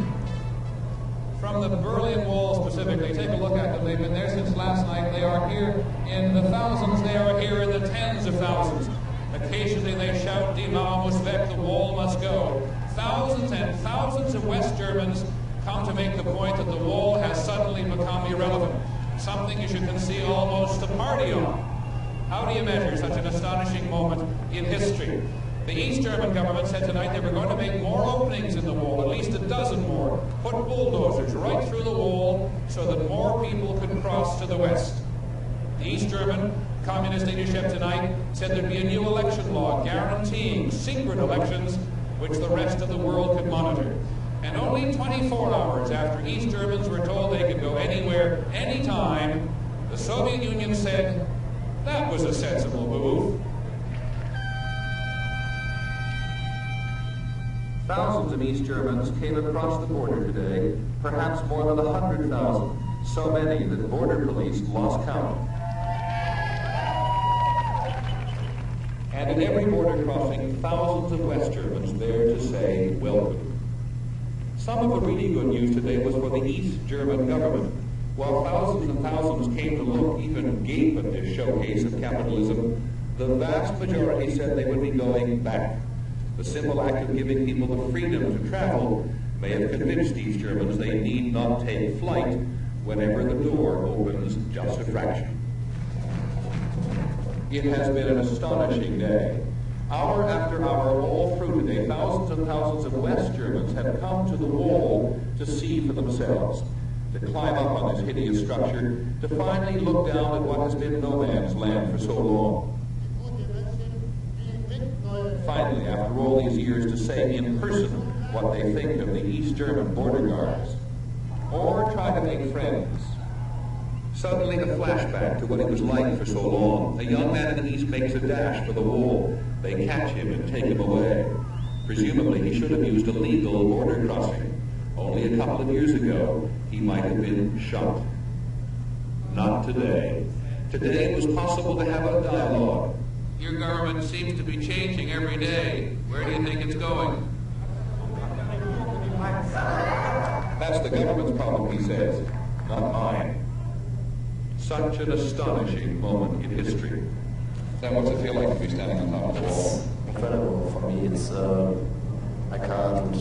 From the Berlin Wall specifically, take a look at them. They've been there since last night. They are here in the thousands. They are here in the tens of thousands. Occasionally they shout, "Die Mauer muss weg," the wall must go. Thousands and thousands of West Germans come to make the point that the wall has suddenly become irrelevant, something you can see almost to party on. How do you measure such an astonishing moment in history? The East German government said tonight they were going to make more openings in the wall, at least a dozen more, put bulldozers right through the wall so that more people could cross to the West. The East German communist leadership tonight said there'd be a new election law guaranteeing secret elections which the rest of the world could monitor. And only 24 hours after East Germans were told they could go anywhere, anytime, the Soviet Union said that was a sensible move. Thousands of East Germans came across the border today, perhaps more than 100,000, so many that border police lost count. And at every border crossing, thousands of West Germans there to say welcome. Some of the really good news today was for the East German government. While thousands and thousands came to look, even gape at this showcase of capitalism, the vast majority said they would be going back. The simple act of giving people the freedom to travel may have convinced East Germans they need not take flight whenever the door opens just a fraction. It has been an astonishing day. Hour after hour, all through today, thousands and thousands of West Germans have come to the wall to see for themselves, to climb up on this hideous structure, to finally look down at what has been no man's land for so long. Finally, after all these years, to say in person what they think of the East German border guards, or try to make friends. Suddenly a flashback to what it was like for so long. A young man in the East makes a dash for the wall. They catch him and take him away. Presumably he should have used a legal border crossing. Only a couple of years ago, he might have been shot. Not today. Today it was possible to have a dialogue. Your government seems to be changing every day. Where do you think it's going? That's the government's problem, he says, not mine. Such an astonishing moment in history. Then what's it feel like to be standing on top of the wall? Incredible for me. It's I can't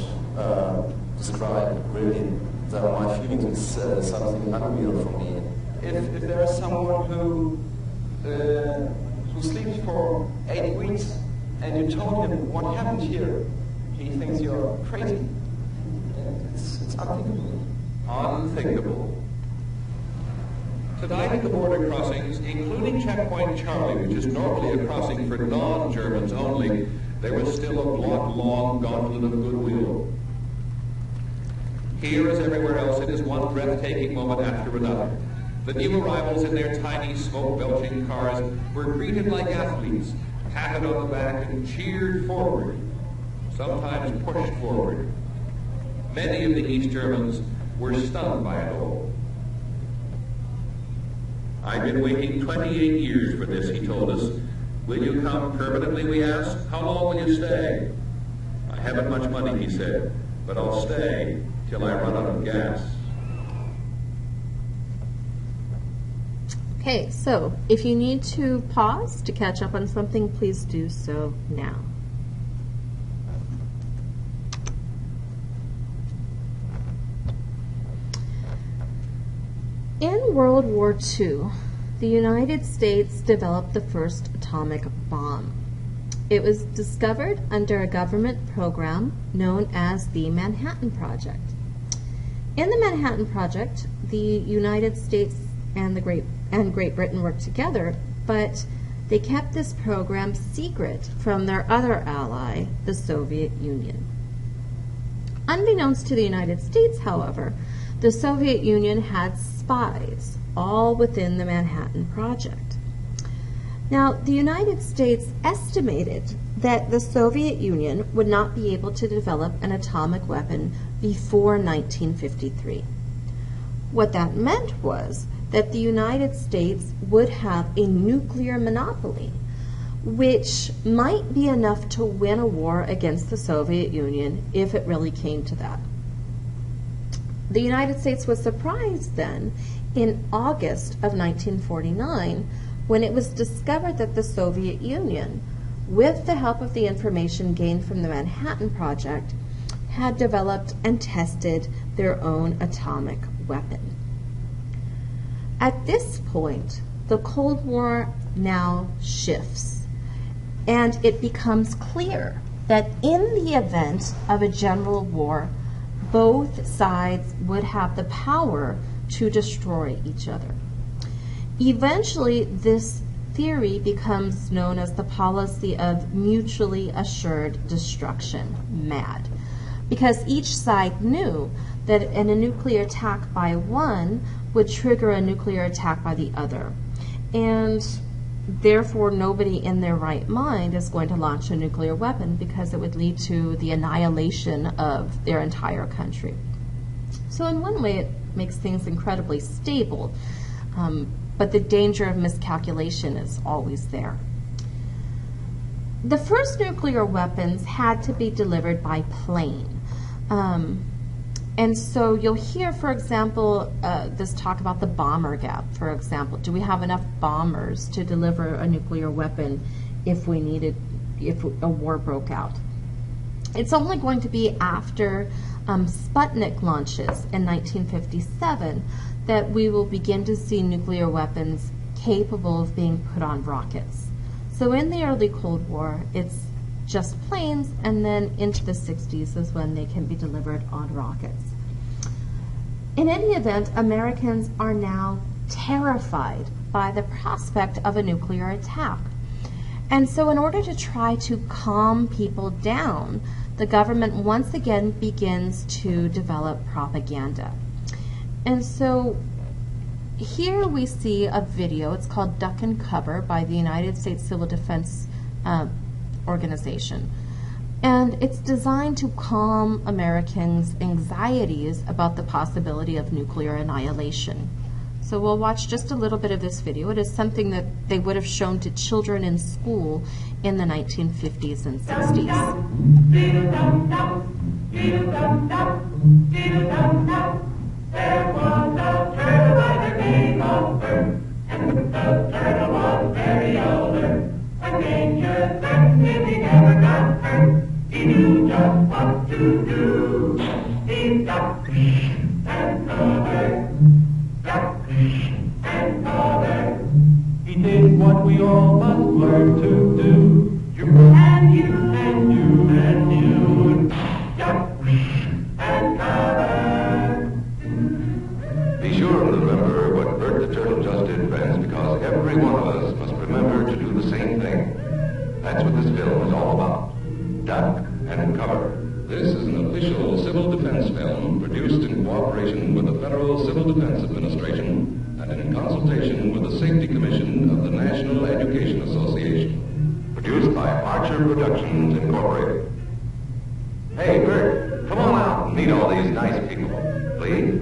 describe really. My feelings is something unreal for me. If there is someone who sleeps for 8 weeks and you told him what happened here, he thinks you're crazy. It's unthinkable. Unthinkable. Tonight at the border crossings, including Checkpoint Charlie, which is normally a crossing for non-Germans only, there was still a block-long gauntlet of goodwill. Here, as everywhere else, it is one breathtaking moment after another. The new arrivals in their tiny, smoke-belching cars were greeted like athletes, patted on the back and cheered forward, sometimes pushed forward. Many of the East Germans were stunned by it all. I've been waiting 28 years for this, he told us. Will you come permanently, we asked. How long will you stay? I haven't much money, he said, but I'll stay till I run out of gas. Okay, so if you need to pause to catch up on something, please do so now. In World War II, the United States developed the first atomic bomb. It was discovered under a government program known as the Manhattan Project. In the Manhattan Project, the United States and Great Britain worked together, but they kept this program secret from their other ally, the Soviet Union. Unbeknownst to the United States, however, the Soviet Union had spies all within the Manhattan Project. Now, the United States estimated that the Soviet Union would not be able to develop an atomic weapon before 1953. What that meant was that the United States would have a nuclear monopoly, which might be enough to win a war against the Soviet Union if it really came to that. The United States was surprised then in August of 1949 when it was discovered that the Soviet Union, with the help of the information gained from the Manhattan Project, had developed and tested their own atomic weapon. At this point, the Cold War now shifts, and it becomes clear that in the event of a general war, both sides would have the power to destroy each other. Eventually, this theory becomes known as the policy of mutually assured destruction, MAD, because each side knew that a nuclear attack by one would trigger a nuclear attack by the other. And therefore, nobody in their right mind is going to launch a nuclear weapon because it would lead to the annihilation of their entire country. So in one way, it makes things incredibly stable, but the danger of miscalculation is always there. The first nuclear weapons had to be delivered by plane. And so you'll hear, for example, this talk about the bomber gap, for example. Do we have enough bombers to deliver a nuclear weapon if a war broke out? It's only going to be after Sputnik launches in 1957 that we will begin to see nuclear weapons capable of being put on rockets. So in the early Cold War, it's just planes, and then into the 60s is when they can be delivered on rockets. In any event, Americans are now terrified by the prospect of a nuclear attack. And so in order to try to calm people down, the government once again begins to develop propaganda. And so here we see a video. It's called Duck and Cover by the United States Civil Defense Organization. And it's designed to calm Americans' anxieties about the possibility of nuclear annihilation. So we'll watch just a little bit of this video. It is something that they would have shown to children in school in the 1950s and 60s. There was a turtle by the name of Bert, and the turtle was very alert. When danger threatened him, he never got hurt. He knew just what to do. He ducked and covered, ducked and covered. He did what we all must learn to do. You and you And you and you. ducked and covered. Be sure to remember what Bert the Turtle just did, friends, because every one of us must remember to do the same thing. That's what this film is all about. Duck and cover. This is an official civil defense film produced in cooperation with the Federal Civil Defense Administration and in consultation with the Safety Commission of the National Education Association. Produced by Archer Productions Incorporated. Hey, Bert, come on out and meet all these nice people, please.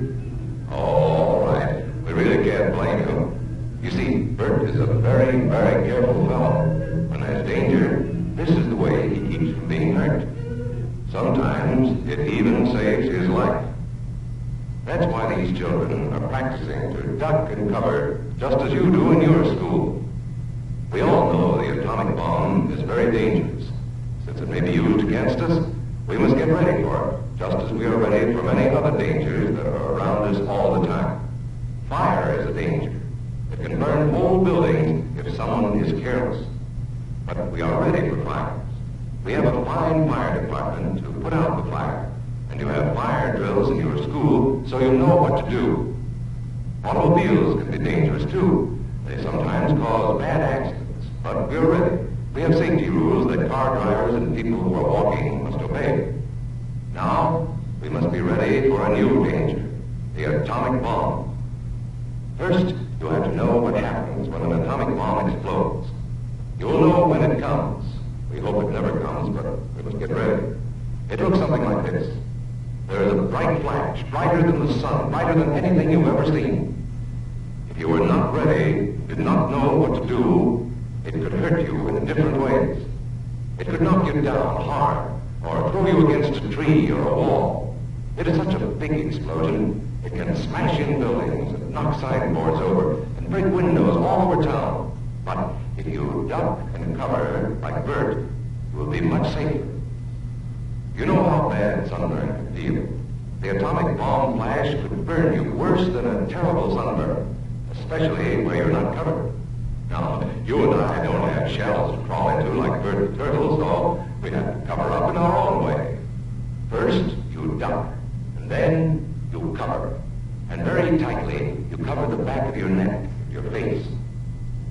All right. We really can't blame you. You see, Bert is a very, very careful fellow. When there's danger, this is the way he keeps from being hurt. Sometimes it even saves his life. That's why these children are practicing to duck and cover just as you do in your school. We all know the atomic bomb is very dangerous. Since it may be used against us, we must get ready for it, just as we are ready for many other dangers that are around us all the time. Fire is a danger. It can burn whole buildings if someone is careless. But we are ready for fires. We have a fine fire department to put out the fire, and you have fire drills in your school so you know what to do. Automobiles can be dangerous too. They sometimes cause bad accidents, but we're ready. We have safety rules that car drivers and people who are walking must obey. Now, we must be ready for a new danger, the atomic bomb. First, you have to know what happens when an atomic bomb explodes. You'll know when it comes. We hope it never comes, but we must get ready. It looks something like this. There is a bright flash, brighter than the sun, brighter than anything you've ever seen. If you were not ready, did not know what to do, it could hurt you in different ways. It could knock you down hard, or throw you against a tree or a wall. It is such a big explosion, it can smash in buildings and knock sideboards over and break windows all over town. But if you duck and cover like Bert, you will be much safer. You know how bad sunburn can feel. The atomic bomb flash could burn you worse than a terrible sunburn, especially where you're not covered. Now, you and I don't have shells to crawl into like Bert the Turtle, so we have to cover up in our own way. First, you duck, and then you cover. And very tightly, you cover the back of your neck, your face.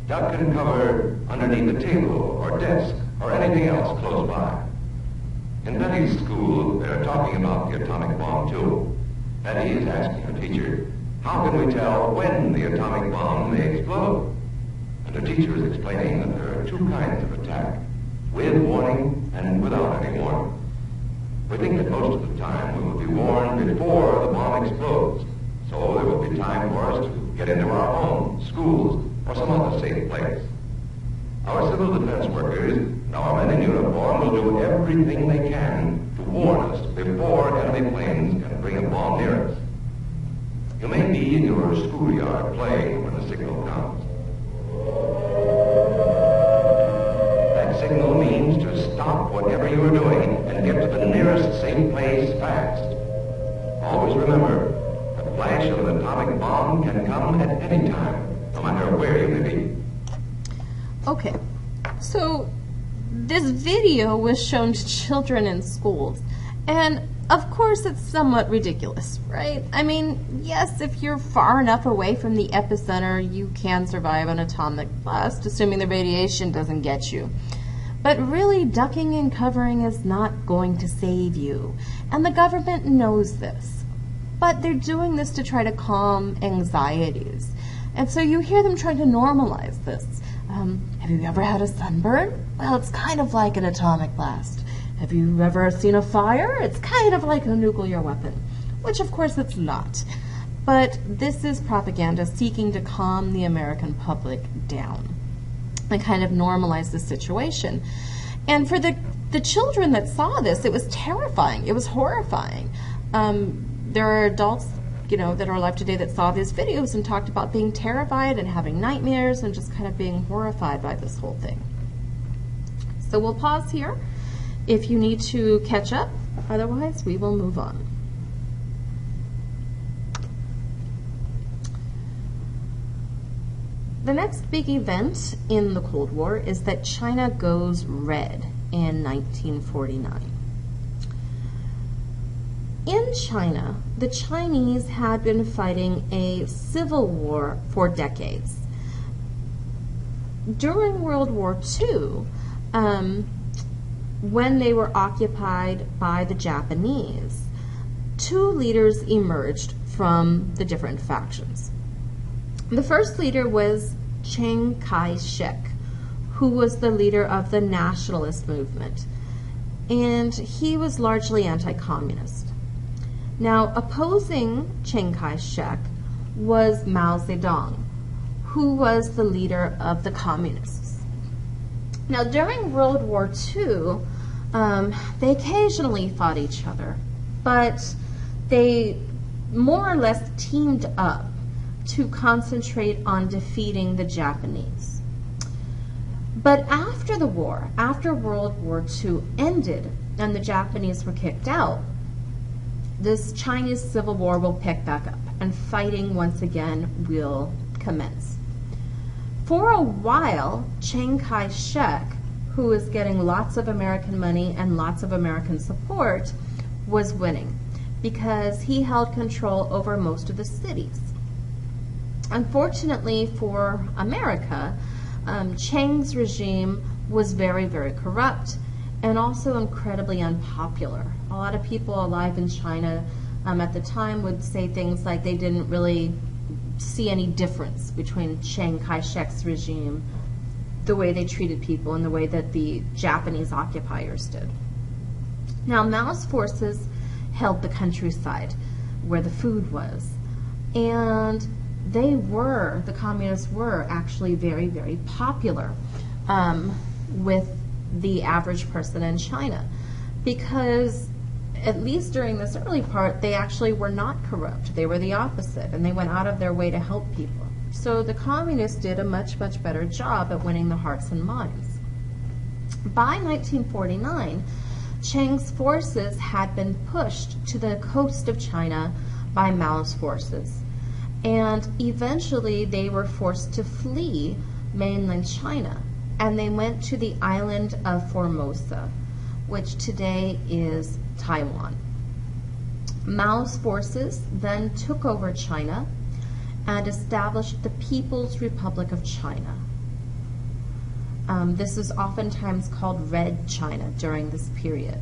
Duck and cover underneath a table or desk or anything else close by. In Betty's school, they're talking about the atomic bomb too. Betty is asking her teacher, how can we tell when the atomic bomb may explode? And her teacher is explaining that there are two kinds of attack, with warning and without any warning. We think that most of the time we will be warned before the bomb explodes, so there will be time for us to get into our homes, schools, or some other safe place. Our civil defense workers and our men in uniform will do everything they can to warn us before enemy planes can bring a bomb near us. You may be in your schoolyard playing when the signal comes. That signal means to stop whatever you're doing and and get to the nearest safe place fast. Always remember, the flash of an atomic bomb can come at any time, no matter where you may be. Okay, so this video was shown to children in schools, and of course it's somewhat ridiculous, right? I mean, yes, if you're far enough away from the epicenter, you can survive an atomic blast, assuming the radiation doesn't get you. But really, ducking and covering is not going to save you, and the government knows this. But they're doing this to try to calm anxieties. And so you hear them trying to normalize this. Have you ever had a sunburn? Well, it's kind of like an atomic blast. Have you ever seen a fire? It's kind of like a nuclear weapon, which of course it's not. But this is propaganda seeking to calm the American public down and kind of normalize the situation. And for the children that saw this, it was terrifying. It was horrifying. There are adults, that are alive today that saw these videos and talked about being terrified and having nightmares and just kind of being horrified by this whole thing. So we'll pause here if you need to catch up. Otherwise, we will move on. The next big event in the Cold War is that China goes red in 1949. In China, the Chinese had been fighting a civil war for decades. During World War II, when they were occupied by the Japanese, two leaders emerged from the different factions. The first leader was Chiang Kai-shek, who was the leader of the nationalist movement, and he was largely anti-communist. Now, opposing Chiang Kai-shek was Mao Zedong, who was the leader of the communists. Now, during World War II, they occasionally fought each other, but they more or less teamed up to concentrate on defeating the Japanese. But after the war, after World War II ended and the Japanese were kicked out, this Chinese Civil War will pick back up and fighting once again will commence. For a while, Chiang Kai-shek, who was getting lots of American money and lots of American support, was winning because he held control over most of the cities. Unfortunately for America, Chiang's regime was very, very corrupt and also incredibly unpopular. A lot of people alive in China at the time would say things like they didn't really see any difference between Chiang Kai-shek's regime, the way they treated people, and the way that the Japanese occupiers did. Now, Mao's forces held the countryside where the food was, and the communists were actually very, very popular with the average person in China, because at least during this early part, they actually were not corrupt. They were the opposite, and they went out of their way to help people. So the communists did a much, much better job at winning the hearts and minds. By 1949, Chiang's forces had been pushed to the coast of China by Mao's forces, and eventually they were forced to flee mainland China, and they went to the island of Formosa, which today is Taiwan. Mao's forces then took over China and established the People's Republic of China. This is oftentimes called Red China during this period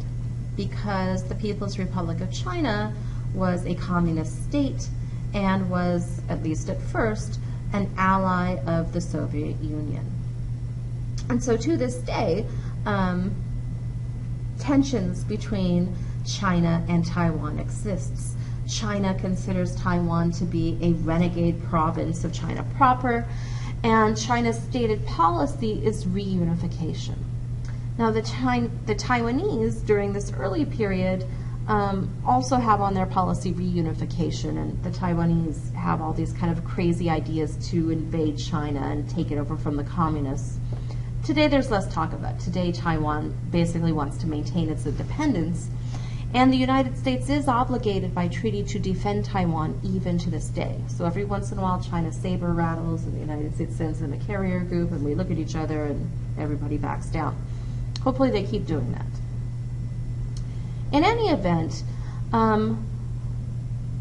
because the People's Republic of China was a communist state and was, at least at first, an ally of the Soviet Union. And so to this day, tensions between China and Taiwan exists. China considers Taiwan to be a renegade province of China proper, and China's stated policy is reunification. Now, the Taiwanese, during this early period, also have on their policy reunification, and the Taiwanese have all these kind of crazy ideas to invade China and take it over from the communists. Today there's less talk of that. Today Taiwan basically wants to maintain its independence, and the United States is obligated by treaty to defend Taiwan even to this day. So every once in a while China saber rattles and the United States sends in a carrier group and we look at each other and everybody backs down. Hopefully they keep doing that. In any event,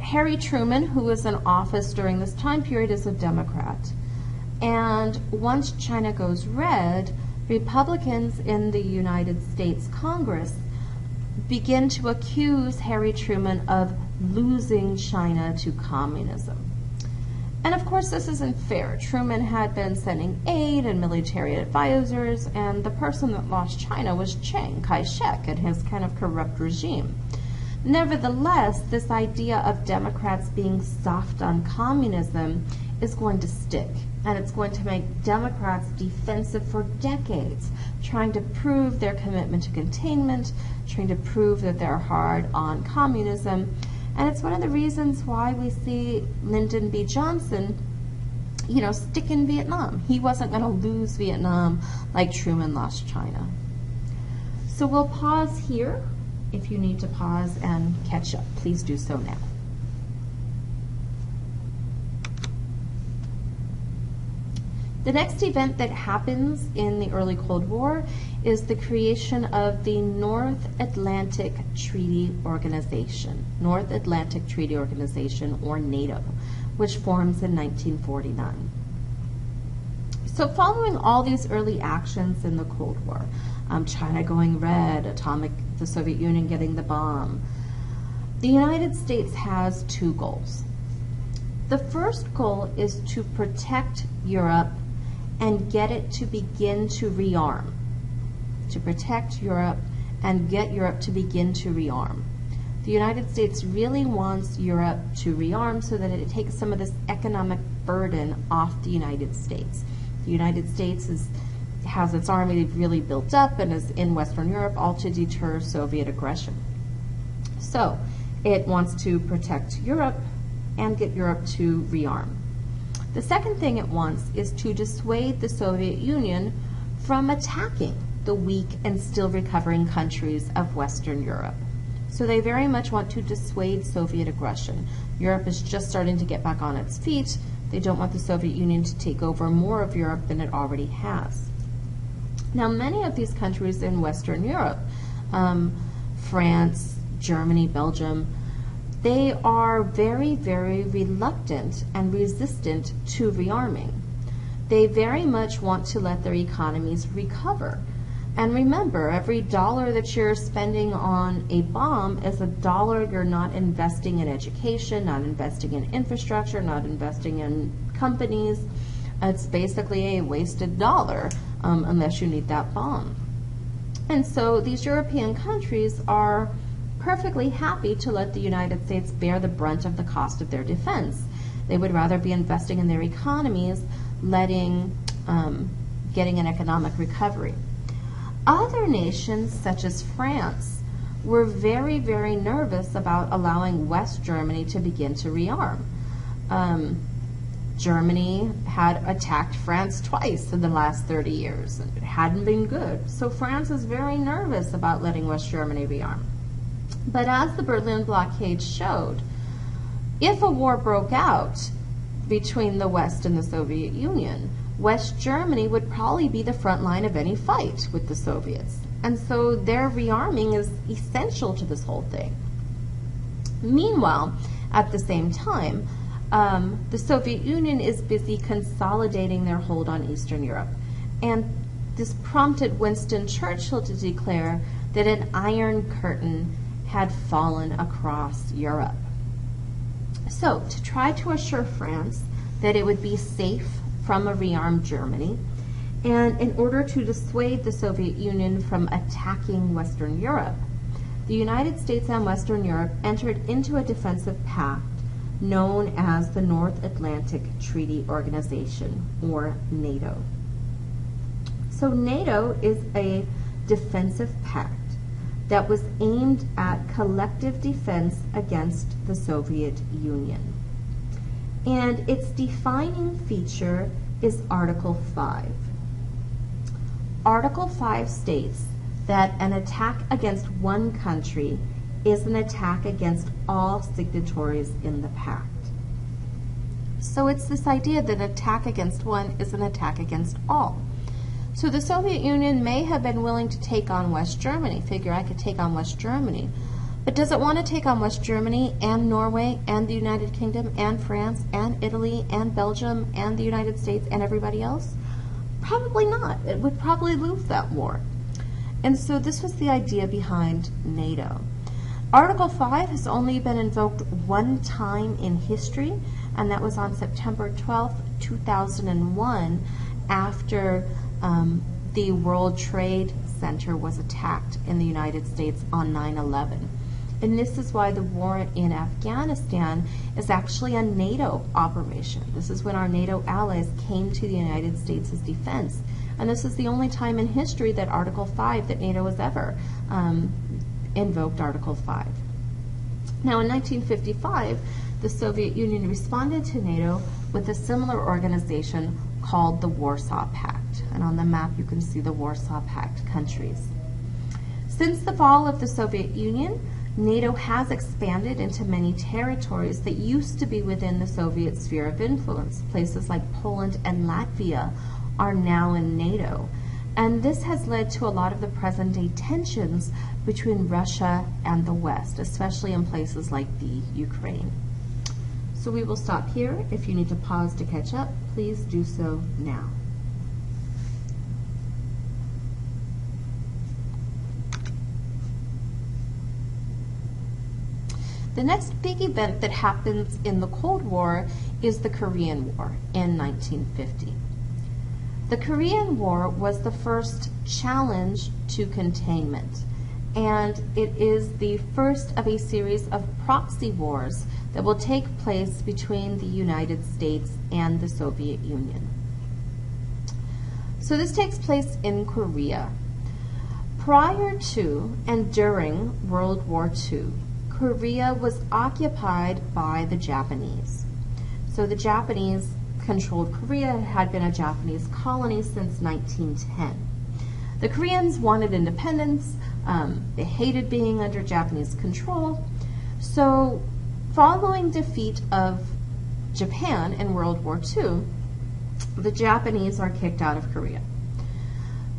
Harry Truman, who was in office during this time period, is a Democrat. And once China goes red, Republicans in the United States Congress begin to accuse Harry Truman of losing China to communism. And of course this isn't fair. Truman had been sending aid and military advisors, and the person that lost China was Chiang Kai-shek and his kind of corrupt regime. Nevertheless, this idea of Democrats being soft on communism is going to stick, and it's going to make Democrats defensive for decades, trying to prove their commitment to containment, trying to prove that they're hard on communism. And it's one of the reasons why we see Lyndon B. Johnson, stick in Vietnam. He wasn't going to lose Vietnam like Truman lost China. So we'll pause here. If you need to pause and catch up, please do so now. The next event that happens in the early Cold War is the creation of the North Atlantic Treaty Organization, North Atlantic Treaty Organization, or NATO, which forms in 1949. So following all these early actions in the Cold War, China going red, the Soviet Union getting the bomb, the United States has two goals. The first goal is to protect Europe and get it to begin to rearm. To protect Europe and get Europe to begin to rearm. The United States really wants Europe to rearm so that it takes some of this economic burden off the United States. The United States has its army really built up and is in Western Europe, all to deter Soviet aggression. So it wants to protect Europe and get Europe to rearm. The second thing it wants is to dissuade the Soviet Union from attacking the weak and still recovering countries of Western Europe. So they very much want to dissuade Soviet aggression. Europe is just starting to get back on its feet. They don't want the Soviet Union to take over more of Europe than it already has. Now, many of these countries in Western Europe, France, Germany, Belgium, they are very, very reluctant and resistant to rearming. They very much want to let their economies recover. And remember, every dollar that you're spending on a bomb is a dollar you're not investing in education, not investing in infrastructure, not investing in companies. It's basically a wasted dollar unless you need that bomb. And so these European countries are perfectly happy to let the United States bear the brunt of the cost of their defense. They would rather be investing in their economies, getting an economic recovery. Other nations, such as France, were very, very nervous about allowing West Germany to begin to rearm. Germany had attacked France twice in the last 30 years, and it hadn't been good. So France is very nervous about letting West Germany rearm. But as the Berlin blockade showed, if a war broke out between the West and the Soviet Union, West Germany would probably be the front line of any fight with the Soviets. And so their rearming is essential to this whole thing. Meanwhile, at the same time, the Soviet Union is busy consolidating their hold on Eastern Europe. And this prompted Winston Churchill to declare that an iron curtain had fallen across Europe. So, to try to assure France that it would be safe from a rearmed Germany, and in order to dissuade the Soviet Union from attacking Western Europe, the United States and Western Europe entered into a defensive pact known as the North Atlantic Treaty Organization, or NATO. So NATO is a defensive pact that was aimed at collective defense against the Soviet Union. And its defining feature is Article 5. Article 5 states that an attack against one country is an attack against all signatories in the pact. So it's this idea that an attack against one is an attack against all. So the Soviet Union may have been willing to take on West Germany, figure I could take on West Germany, but does it want to take on West Germany and Norway and the United Kingdom and France and Italy and Belgium and the United States and everybody else? Probably not. It would probably lose that war. And so this was the idea behind NATO. Article 5 has only been invoked one time in history, and that was on September 12th, 2001, after the World Trade Center was attacked in the United States on 9/11. And this is why the war in Afghanistan is actually a NATO operation. This is when our NATO allies came to the United States' defense. And this is the only time in history that Article 5, that NATO has ever invoked Article 5. Now in 1955, the Soviet Union responded to NATO with a similar organization called the Warsaw Pact. And on the map you can see the Warsaw Pact countries. Since the fall of the Soviet Union, NATO has expanded into many territories that used to be within the Soviet sphere of influence. Places like Poland and Latvia are now in NATO. And this has led to a lot of the present-day tensions between Russia and the West, especially in places like the Ukraine. So we will stop here. If you need to pause to catch up, please do so now. The next big event that happens in the Cold War is the Korean War in 1950. The Korean War was the first challenge to containment, and it is the first of a series of proxy wars that will take place between the United States and the Soviet Union. So this takes place in Korea. Prior to and during World War II, Korea was occupied by the Japanese. So the Japanese controlled Korea. It had been a Japanese colony since 1910. The Koreans wanted independence. They hated being under Japanese control. So following defeat of Japan in World War II, the Japanese are kicked out of Korea.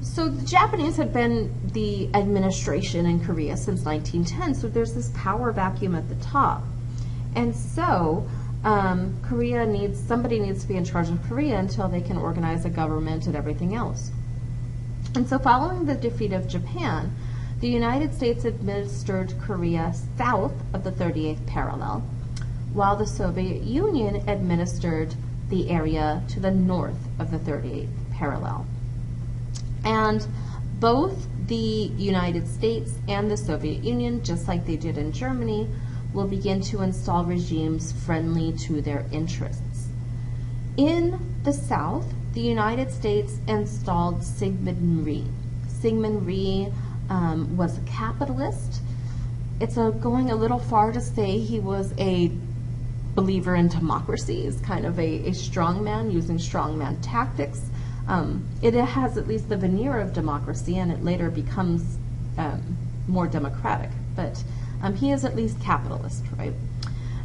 So the Japanese had been the administration in Korea since 1910, so there's this power vacuum at the top. And so somebody needs to be in charge of Korea until they can organize a government and everything else. And so following the defeat of Japan, the United States administered Korea south of the 38th parallel, while the Soviet Union administered the area to the north of the 38th parallel. And both the United States and the Soviet Union, just like they did in Germany, will begin to install regimes friendly to their interests. In the South, the United States installed Syngman Rhee. Syngman Rhee was a capitalist. It's going a little far to say he was a believer in democracy. He's kind of a strongman using strongman tactics. It has at least the veneer of democracy, and it later becomes more democratic. But he is at least capitalist, right?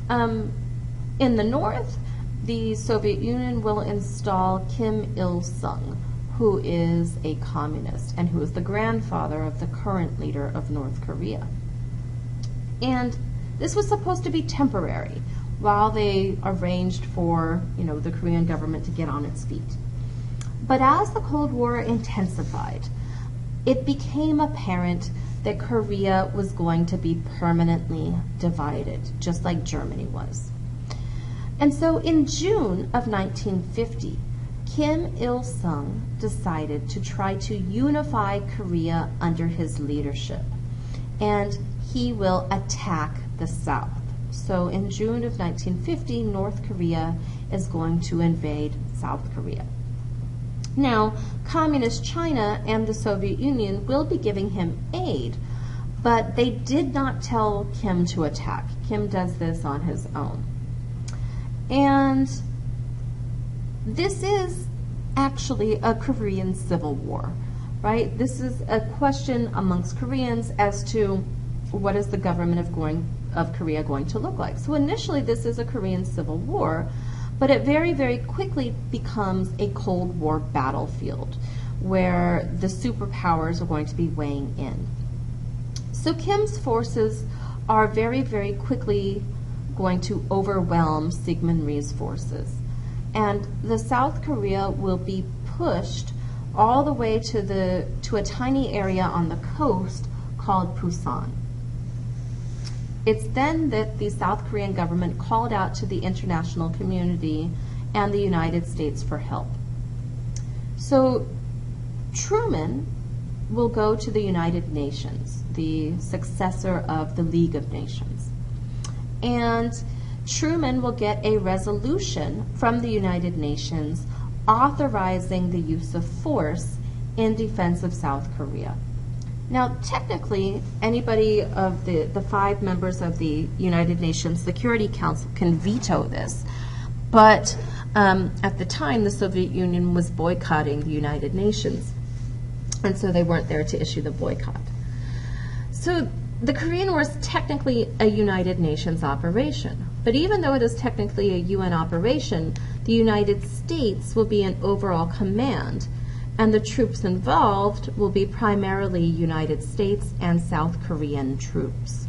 In the North, the Soviet Union will install Kim Il-sung, who is a communist and who is the grandfather of the current leader of North Korea. And this was supposed to be temporary while they arranged for, the Korean government to get on its feet. But as the Cold War intensified, it became apparent that Korea was going to be permanently divided, just like Germany was. And so in June of 1950, Kim Il-sung decided to try to unify Korea under his leadership, and he will attack the South. So in June of 1950, North Korea is going to invade South Korea. Now, Communist China and the Soviet Union will be giving him aid, but they did not tell Kim to attack. Kim does this on his own. And this is actually a Korean civil war. right? This is a question amongst Koreans as to what is the government of Korea going to look like. So initially this is a Korean Civil War, but it very, very quickly becomes a Cold War battlefield where the superpowers are going to be weighing in. So Kim's forces are very, very quickly going to overwhelm Syngman Rhee's forces. And the South Korea will be pushed all the way to a tiny area on the coast called Busan. It's then that the South Korean government called out to the international community and the United States for help. So Truman will go to the United Nations, the successor of the League of Nations. And Truman will get a resolution from the United Nations authorizing the use of force in defense of South Korea. Now, technically, anybody of the 5 members of the United Nations Security Council can veto this, but at the time, the Soviet Union was boycotting the United Nations, and so they weren't there to issue the boycott. So the Korean War is technically a United Nations operation, but even though it is technically a UN operation, the United States will be in overall command, and the troops involved will be primarily United States and South Korean troops.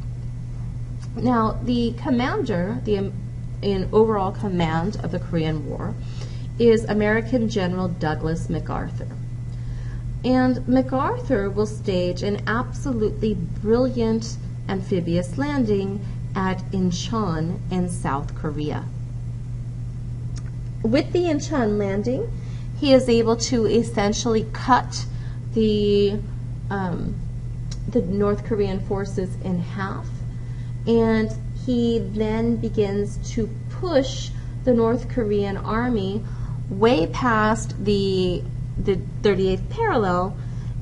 Now, the commander in overall command of the Korean War is American General Douglas MacArthur. And MacArthur will stage an absolutely brilliant amphibious landing at Incheon in South Korea. With the Incheon landing, he is able to essentially cut the North Korean forces in half, and he then begins to push the North Korean army way past the 38th parallel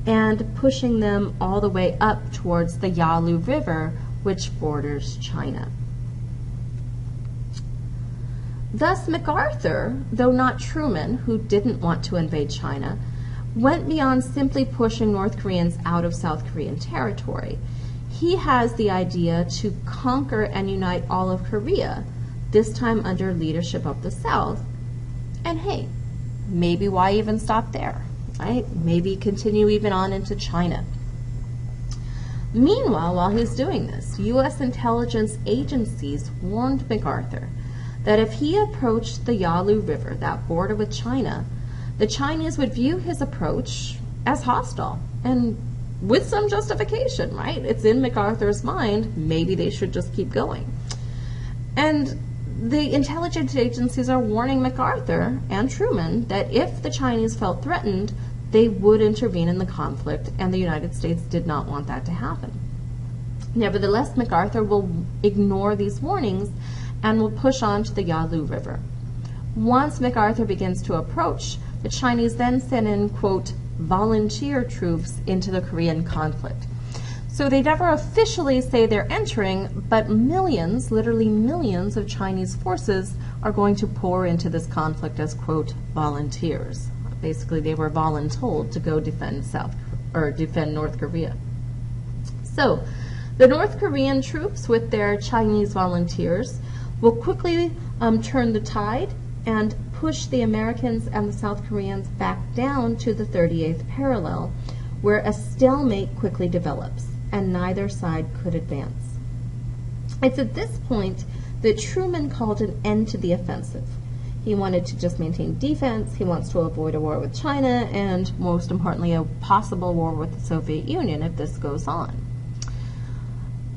and pushing them all the way up towards the Yalu River, which borders China. Thus, MacArthur, though not Truman, who didn't want to invade China, went beyond simply pushing North Koreans out of South Korean territory. He has the idea to conquer and unite all of Korea, this time under leadership of the South. And hey, maybe why even stop there, right? Maybe continue even on into China. Meanwhile, while he's doing this, U.S. intelligence agencies warned MacArthur that if he approached the Yalu River, that border with China, the Chinese would view his approach as hostile, and with some justification, right? It's in MacArthur's mind, maybe they should just keep going. And the intelligence agencies are warning MacArthur and Truman that if the Chinese felt threatened, they would intervene in the conflict, and the United States did not want that to happen. Nevertheless, MacArthur will ignore these warnings and will push on to the Yalu River. Once MacArthur begins to approach, the Chinese then send in, quote, volunteer troops into the Korean conflict. So they never officially say they're entering, but millions, literally millions of Chinese forces are going to pour into this conflict as, quote, volunteers. Basically, they were voluntold to go defend North Korea. So the North Korean troops with their Chinese volunteers will quickly turn the tide and push the Americans and the South Koreans back down to the 38th parallel, where a stalemate quickly develops, and neither side could advance. It's at this point that Truman called an end to the offensive. He wanted to just maintain defense, he wants to avoid a war with China, and most importantly, a possible war with the Soviet Union if this goes on.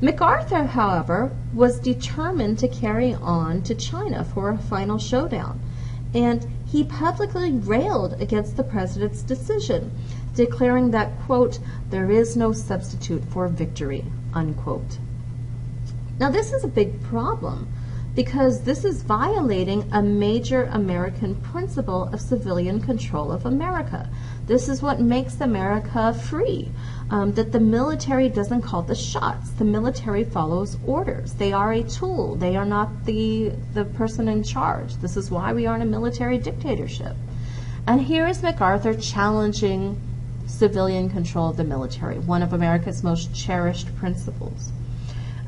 MacArthur, however, was determined to carry on to China for a final showdown, and he publicly railed against the president's decision, declaring that, quote, there is no substitute for victory, unquote. Now, this is a big problem because this is violating a major American principle of civilian control of America. This is what makes America free, that the military doesn't call the shots. The military follows orders. They are a tool. They are not the person in charge. This is why we aren't a military dictatorship. And here is MacArthur challenging civilian control of the military, one of America's most cherished principles.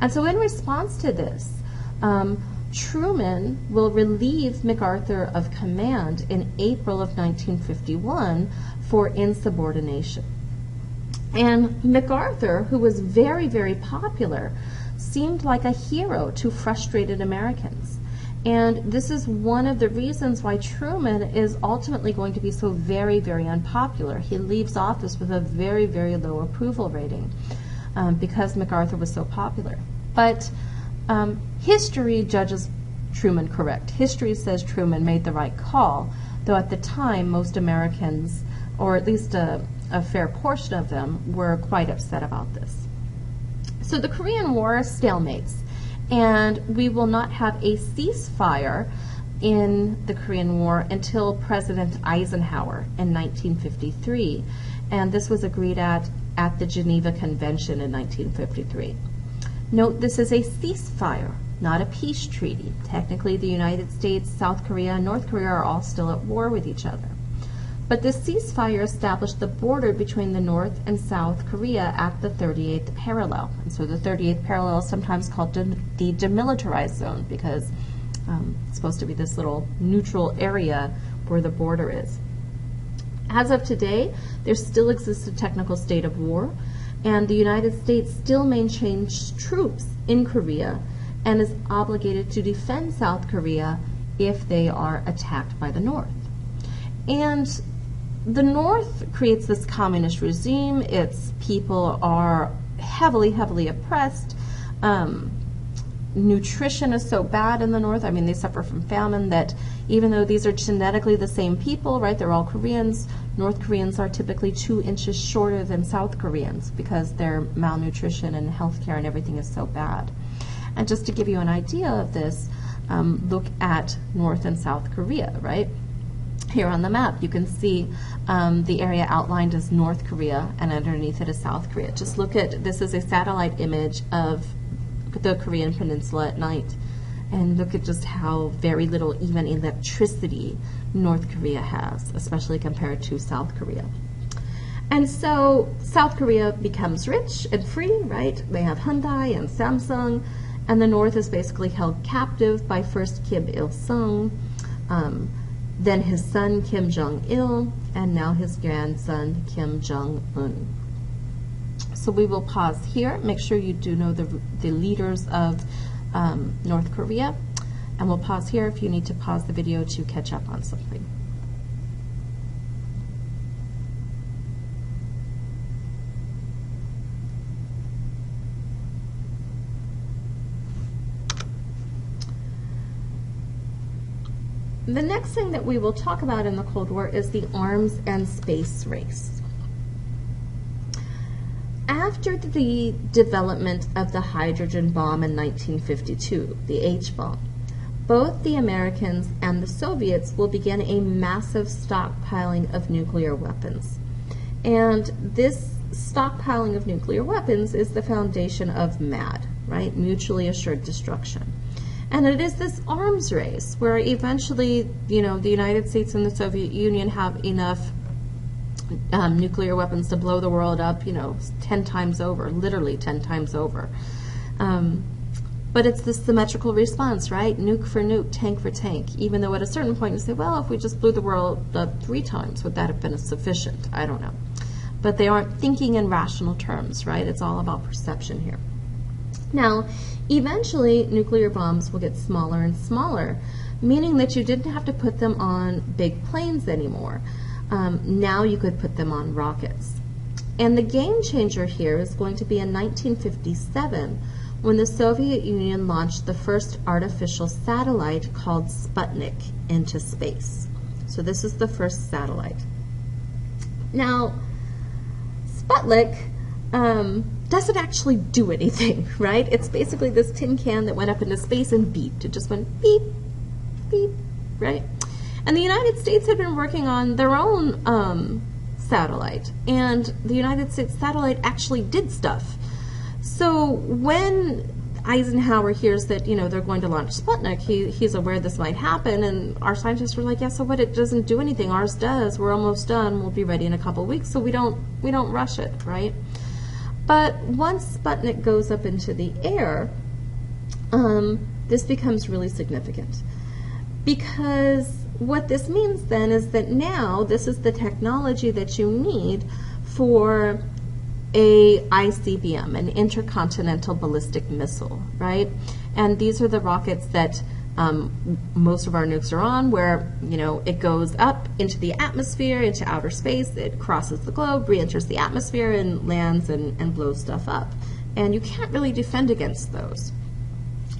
And so in response to this, Truman will relieve MacArthur of command in April of 1951 for insubordination. And MacArthur, who was very, very popular, seemed like a hero to frustrated Americans. And this is one of the reasons why Truman is ultimately going to be so very, very unpopular. He leaves office with a very, very low approval rating because MacArthur was so popular. But history judges Truman correct. History says Truman made the right call, though at the time most Americans, or at least a fair portion of them, were quite upset about this. So the Korean War stalemates, and we will not have a ceasefire in the Korean War until President Eisenhower in 1953, and this was agreed at the Geneva Convention in 1953. Note, this is a ceasefire, not a peace treaty. Technically, the United States, South Korea, and North Korea are all still at war with each other. But this ceasefire established the border between the North and South Korea at the 38th parallel. And so the 38th parallel is sometimes called the demilitarized zone because it's supposed to be this little neutral area where the border is. As of today, there still exists a technical state of war, and the United States still maintains troops in Korea and is obligated to defend South Korea if they are attacked by the North. And the North creates this communist regime. Its people are heavily, heavily oppressed. Nutrition is so bad in the North. I mean, they suffer from famine that even though these are genetically the same people, right, they're all Koreans, North Koreans are typically 2 inches shorter than South Koreans because their malnutrition and healthcare and everything is so bad. And just to give you an idea of this, look at North and South Korea, right? Here on the map, you can see the area outlined as North Korea, and underneath it is South Korea. Just look at, this is a satellite image of the Korean Peninsula at night, and look at just how very little even electricity North Korea has, especially compared to South Korea. And so South Korea becomes rich and free, right? They have Hyundai and Samsung, and the North is basically held captive by first Kim Il-sung, then his son Kim Jong-il, and now his grandson Kim Jong-un. So we will pause here. Make sure you do know the leaders of North Korea, and we'll pause here if you need to pause the video to catch up on something. The next thing that we will talk about in the Cold War is the arms and space race. After the development of the hydrogen bomb in 1952, the H-bomb, both the Americans and the Soviets will begin a massive stockpiling of nuclear weapons. And this stockpiling of nuclear weapons is the foundation of MAD, right? Mutually assured destruction. And it is this arms race where eventually, you know, the United States and the Soviet Union have enough nuclear weapons to blow the world up, you know, 10 times over, literally 10 times over. But it's this symmetrical response, right? Nuke for nuke, tank for tank. Even though at a certain point you say, well, if we just blew the world up 3 times, would that have been sufficient? I don't know. But they aren't thinking in rational terms, right? It's all about perception here. Now, eventually, nuclear bombs will get smaller and smaller, meaning that you didn't have to put them on big planes anymore. Now you could put them on rockets. And the game changer here is going to be in 1957 when the Soviet Union launched the first artificial satellite called Sputnik into space. So this is the first satellite. Now, Sputnik doesn't actually do anything, right? It's basically this tin can that went up into space and beeped. It just went beep, beep, right? And the United States had been working on their own satellite, and the United States satellite actually did stuff. So when Eisenhower hears that, they're going to launch Sputnik, he's aware this might happen, and our scientists were like, yeah, so what? It doesn't do anything. Ours does. We're almost done. We'll be ready in a couple weeks, so we don't rush it, right? But once Sputnik goes up into the air, this becomes really significant, because what this means then is that now this is the technology that you need for a ICBM, an intercontinental ballistic missile, right? And these are the rockets that most of our nukes are on, where it goes up into the atmosphere, into outer space, it crosses the globe, re-enters the atmosphere, and lands and blows stuff up. And you can't really defend against those.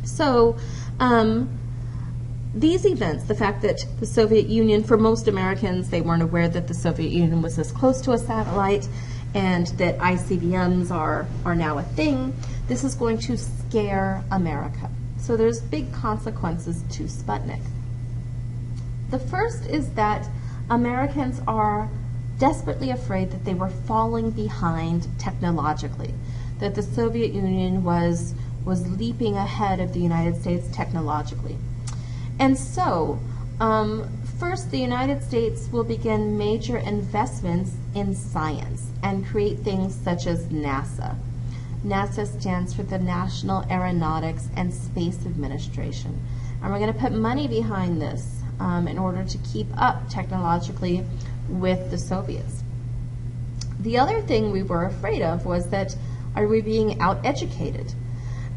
So these events, the fact that the Soviet Union, for most Americans, they weren't aware that the Soviet Union was this close to a satellite, and that ICBMs are now a thing, this is going to scare America. So there's big consequences to Sputnik. The first is that Americans are desperately afraid that they were falling behind technologically, that the Soviet Union was leaping ahead of the United States technologically. And so, first, the United States will begin major investments in science and create things such as NASA. NASA stands for the National Aeronautics and Space Administration. And we're going to put money behind this in order to keep up technologically with the Soviets. The other thing we were afraid of was that, are we being out-educated?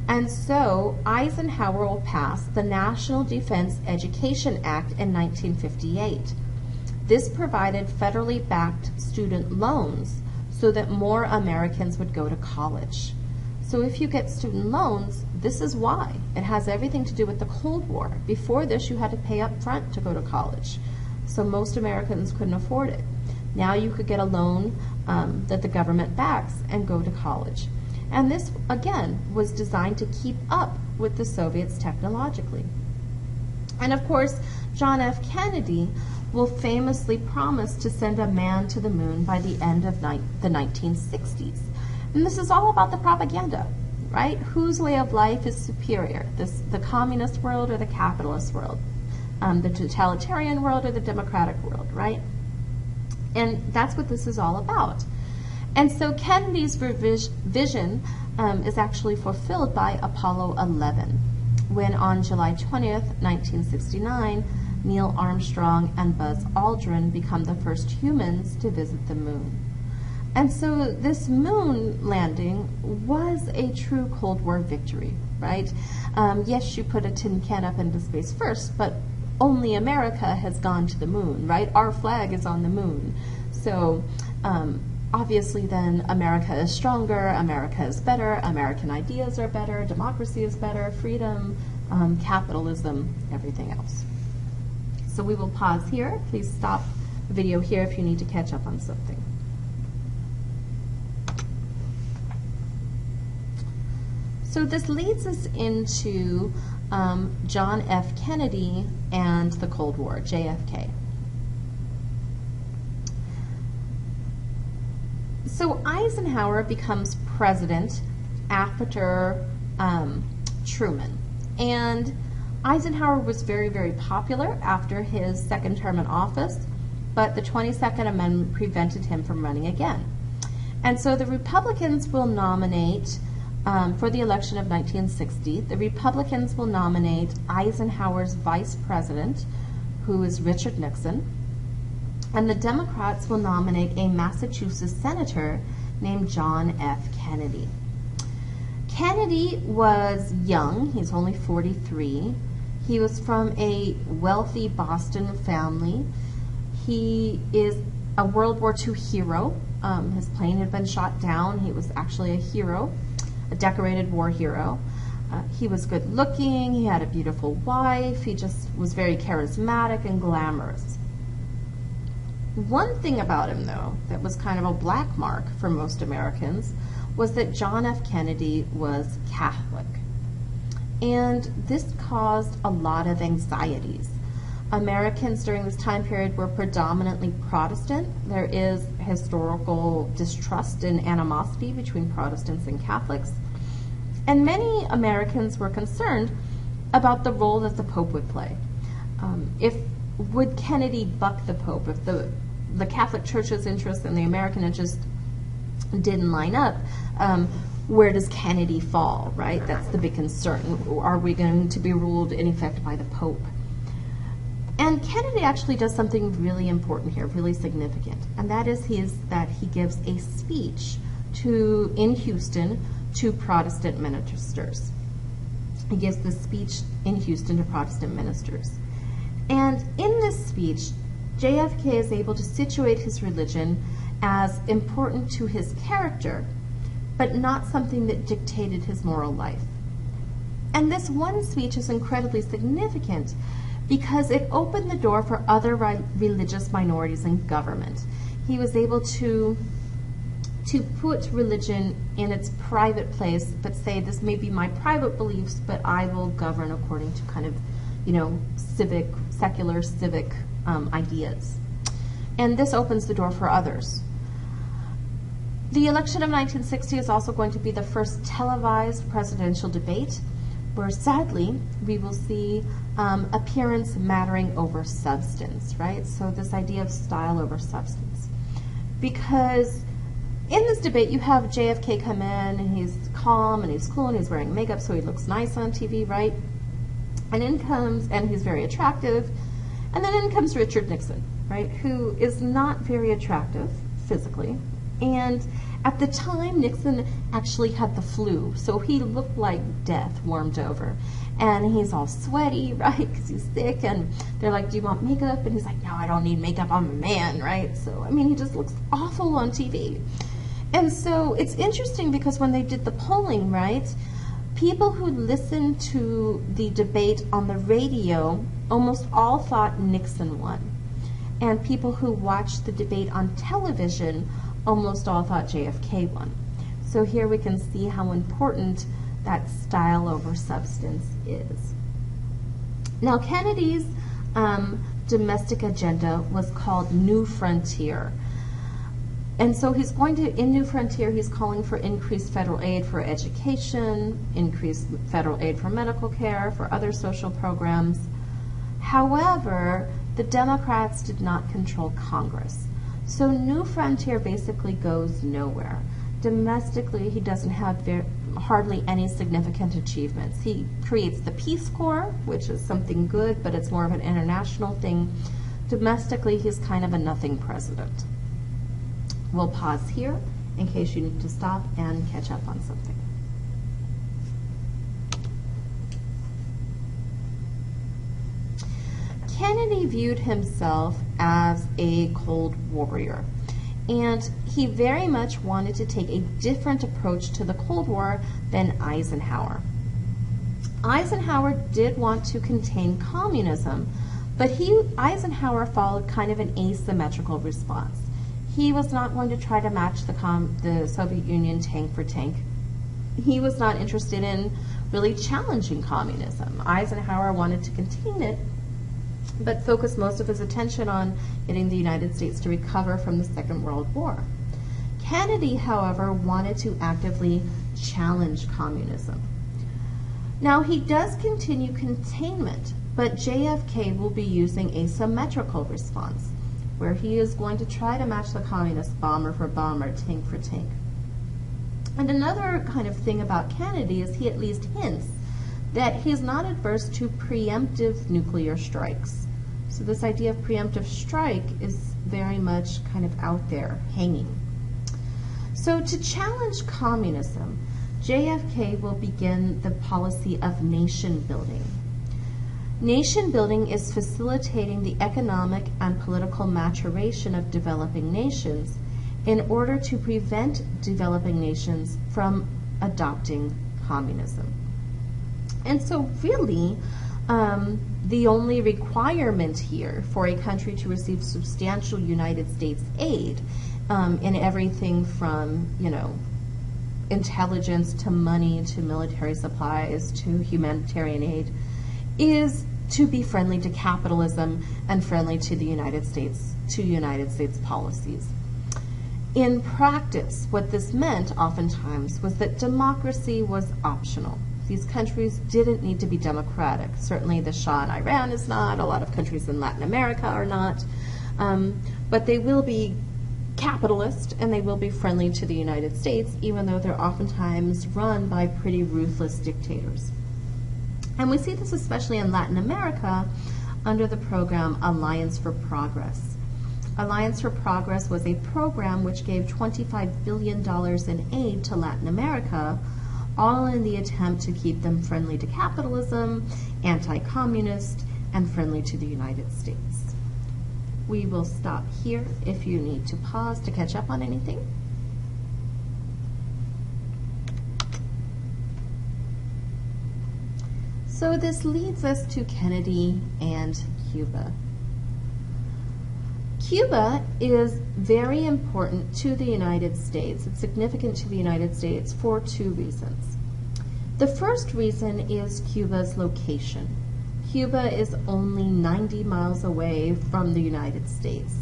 And so Eisenhower will pass the National Defense Education Act in 1958. This provided federally backed student loans so that more Americans would go to college. So if you get student loans, this is why. It has everything to do with the Cold War. Before this, you had to pay up front to go to college. So most Americans couldn't afford it. Now you could get a loan that the government backs and go to college. And this, again, was designed to keep up with the Soviets technologically. And of course, John F. Kennedy will famously promise to send a man to the moon by the end of the 1960s. And this is all about the propaganda, right? Whose way of life is superior, the communist world or the capitalist world, the totalitarian world or the democratic world, right? And that's what this is all about. And so Kennedy's vision is actually fulfilled by Apollo 11, when on July 20th, 1969, Neil Armstrong and Buzz Aldrin become the first humans to visit the moon. And so this moon landing was a true Cold War victory, right? Yes, you put a tin can up into space first, but only America has gone to the moon, right? Our flag is on the moon. So obviously then America is stronger, America is better, American ideas are better, democracy is better, freedom, capitalism, everything else. So we will pause here. Please stop the video here if you need to catch up on something. So this leads us into John F. Kennedy and the Cold War, JFK. So Eisenhower becomes president after Truman. And Eisenhower was very, very popular after his second term in office, but the 22nd Amendment prevented him from running again. And so the Republicans will nominate, for the election of 1960, the Republicans will nominate Eisenhower's vice president, who is Richard Nixon, and the Democrats will nominate a Massachusetts senator named John F. Kennedy. Kennedy was young, he's only 43. He was from a wealthy Boston family. He is a World War II hero. His plane had been shot down. He was actually a hero, a decorated war hero. He was good looking, he had a beautiful wife, he just was very charismatic and glamorous. One thing about him, though, that was kind of a black mark for most Americans was that John F. Kennedy was Catholic. And this caused a lot of anxieties. Americans during this time period were predominantly Protestant. There is historical distrust and animosity between Protestants and Catholics. And many Americans were concerned about the role that the Pope would play. Would Kennedy buck the Pope? If the Catholic Church's interests and the American interests didn't line up, where does Kennedy fall, right? That's the big concern. Are we going to be ruled in effect by the Pope? And Kennedy actually does something really important here, really significant, and that is that he gives a speech in Houston to Protestant ministers. He gives this speech in Houston to Protestant ministers. And in this speech, JFK is able to situate his religion as important to his character, but not something that dictated his moral life. And this one speech is incredibly significant because it opened the door for other religious minorities in government. He was able to put religion in its private place, but say, this may be my private beliefs, but I will govern according to kind of, secular civic ideas. And this opens the door for others. The election of 1960 is also going to be the first televised presidential debate, where sadly we will see appearance mattering over substance, right? So this idea of style over substance. Because in this debate you have JFK come in and he's calm and he's cool and he's wearing makeup so he looks nice on TV, right? And in comes, and he's very attractive, and then in comes Richard Nixon, right, who is not very attractive physically. And at the time, Nixon actually had the flu, so he looked like death warmed over. And he's all sweaty, right, because he's sick, and they're like, do you want makeup? And he's like, no, I don't need makeup, I'm a man, right? So, I mean, he just looks awful on TV. And so it's interesting because when they did the polling, right, people who listened to the debate on the radio almost all thought Nixon won. And people who watched the debate on television almost all thought JFK won. So here we can see how important that style over substance is. Now, Kennedy's domestic agenda was called New Frontier. And so he's going to, in New Frontier, he's calling for increased federal aid for education, increased federal aid for medical care, for other social programs. However, the Democrats did not control Congress. So New Frontier basically goes nowhere. Domestically, he doesn't have hardly any significant achievements. He creates the Peace Corps, which is something good, but it's more of an international thing. Domestically, he's kind of a nothing president. We'll pause here in case you need to stop and catch up on something. Kennedy viewed himself as a Cold Warrior, and he very much wanted to take a different approach to the Cold War than Eisenhower. Eisenhower did want to contain communism, but Eisenhower followed kind of an asymmetrical response. He was not going to try to match the Soviet Union tank for tank. He was not interested in really challenging communism. Eisenhower wanted to contain it, but focused most of his attention on getting the United States to recover from the Second World War. Kennedy, however, wanted to actively challenge communism. Now, he does continue containment, but JFK will be using a symmetrical response, where he is going to try to match the communists bomber for bomber, tank for tank. And another kind of thing about Kennedy is he at least hints that he is not adverse to preemptive nuclear strikes. So this idea of preemptive strike is very much kind of out there, hanging. So to challenge communism, JFK will begin the policy of nation building. Nation building is facilitating the economic and political maturation of developing nations in order to prevent developing nations from adopting communism. And so really, the only requirement here for a country to receive substantial United States aid in everything from, intelligence to money to military supplies to humanitarian aid is to be friendly to capitalism and friendly to the United States policies. In practice, what this meant oftentimes was that democracy was optional. These countries didn't need to be democratic. Certainly the Shah in Iran is not, a lot of countries in Latin America are not, but they will be capitalist and they will be friendly to the United States, even though they're oftentimes run by pretty ruthless dictators. And we see this especially in Latin America under the program Alliance for Progress. Alliance for Progress was a program which gave $25 billion in aid to Latin America, all in the attempt to keep them friendly to capitalism, anti-communist, and friendly to the United States. We will stop here if you need to pause to catch up on anything. So this leads us to Kennedy and Cuba. Cuba is very important to the United States. It's significant to the United States for two reasons. The first reason is Cuba's location. Cuba is only 90 miles away from the United States.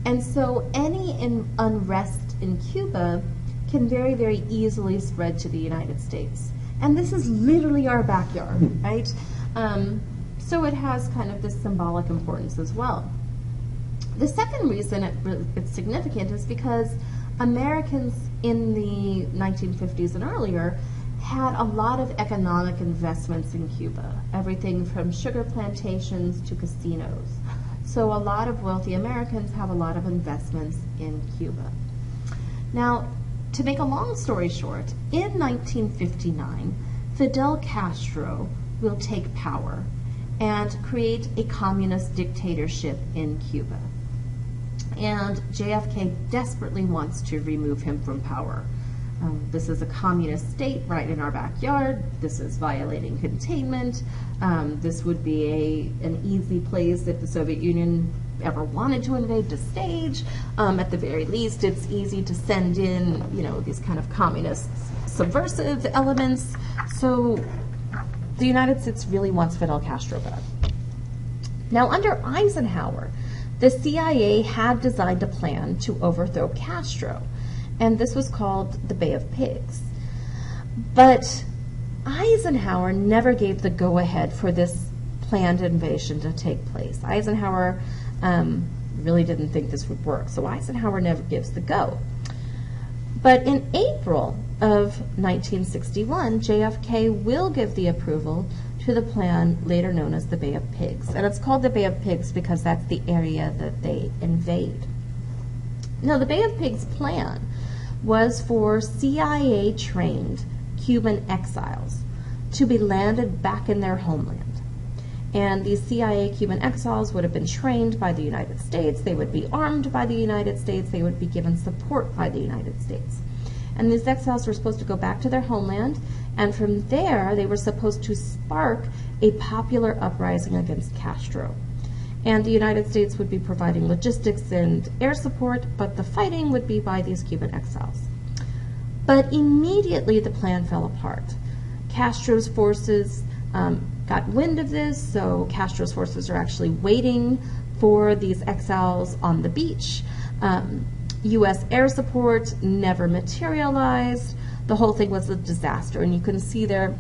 And so any unrest in Cuba can very, very easily spread to the United States. And this is literally our backyard, right? So it has kind of this symbolic importance as well. The second reason it's significant is because Americans in the 1950s and earlier had a lot of economic investments in Cuba, everything from sugar plantations to casinos. So a lot of wealthy Americans have a lot of investments in Cuba. Now, to make a long story short, in 1959, Fidel Castro will take power and create a communist dictatorship in Cuba. And JFK desperately wants to remove him from power. This is a communist state right in our backyard. This is violating containment. This would be an easy place if the Soviet Union ever wanted to invade to stage. At the very least, it's easy to send in, these kind of communist subversive elements. So the United States really wants Fidel Castro back. Now, under Eisenhower, the CIA had designed a plan to overthrow Castro, and this was called the Bay of Pigs. But Eisenhower never gave the go-ahead for this planned invasion to take place. Eisenhower really didn't think this would work, so Eisenhower never gives the go. But in April of 1961, JFK will give the approval to the plan later known as the Bay of Pigs. And it's called the Bay of Pigs because that's the area that they invade. Now, the Bay of Pigs plan was for CIA-trained Cuban exiles to be landed back in their homeland. And these CIA Cuban exiles would have been trained by the United States, they would be armed by the United States, they would be given support by the United States. And these exiles were supposed to go back to their homeland, and from there they were supposed to spark a popular uprising against Castro. And the United States would be providing logistics and air support, but the fighting would be by these Cuban exiles. But immediately the plan fell apart. Castro's forces got wind of this, so Castro's forces are actually waiting for these exiles on the beach. U.S. air support never materialized. The whole thing was a disaster, and you can see there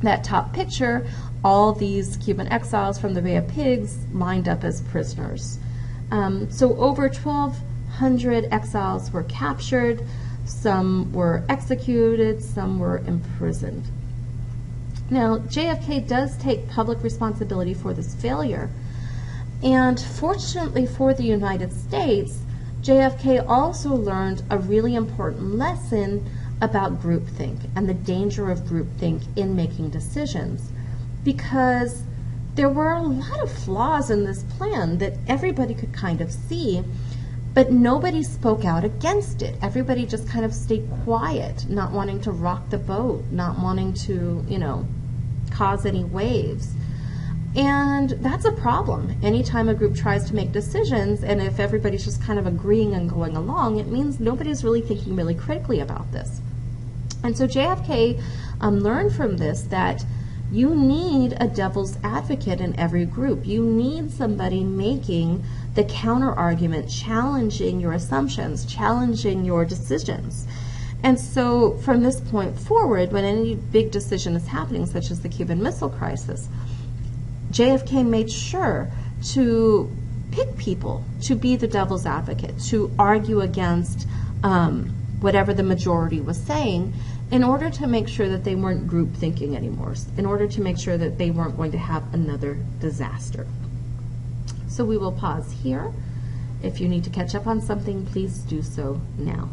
that top picture, all these Cuban exiles from the Bay of Pigs lined up as prisoners. So over 1,200 exiles were captured, some were executed, some were imprisoned. Now, JFK does take public responsibility for this failure, and fortunately for the United States, JFK also learned a really important lesson about groupthink and the danger of groupthink in making decisions, because there were a lot of flaws in this plan that everybody could kind of see, but nobody spoke out against it. Everybody just kind of stayed quiet, not wanting to rock the boat, not wanting to, cause any waves. And that's a problem. Anytime a group tries to make decisions, and if everybody's just kind of agreeing and going along, it means nobody's really thinking really critically about this. And so JFK learned from this that you need a devil's advocate in every group. You need somebody making the counter-argument, challenging your assumptions, challenging your decisions. And so from this point forward, when any big decision is happening, such as the Cuban Missile Crisis, JFK made sure to pick people to be the devil's advocate, to argue against whatever the majority was saying, in order to make sure that they weren't group thinking anymore, in order to make sure that they weren't going to have another disaster. So we will pause here. If you need to catch up on something, please do so now.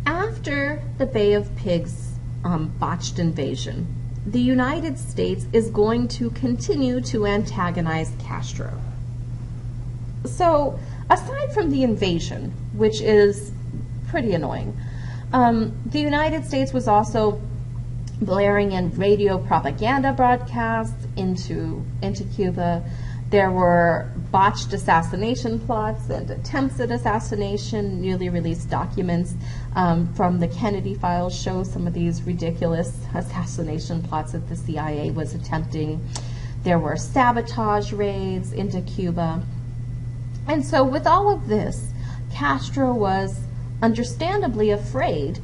After the Bay of Pigs botched invasion, the United States is going to continue to antagonize Castro. So, aside from the invasion, which is pretty annoying, the United States was also blaring in radio propaganda broadcasts into Cuba. There were botched assassination plots and attempts at assassination. Newly released documents from the Kennedy files show some of these ridiculous assassination plots that the CIA was attempting. There were sabotage raids into Cuba. And so with all of this, Castro was understandably afraid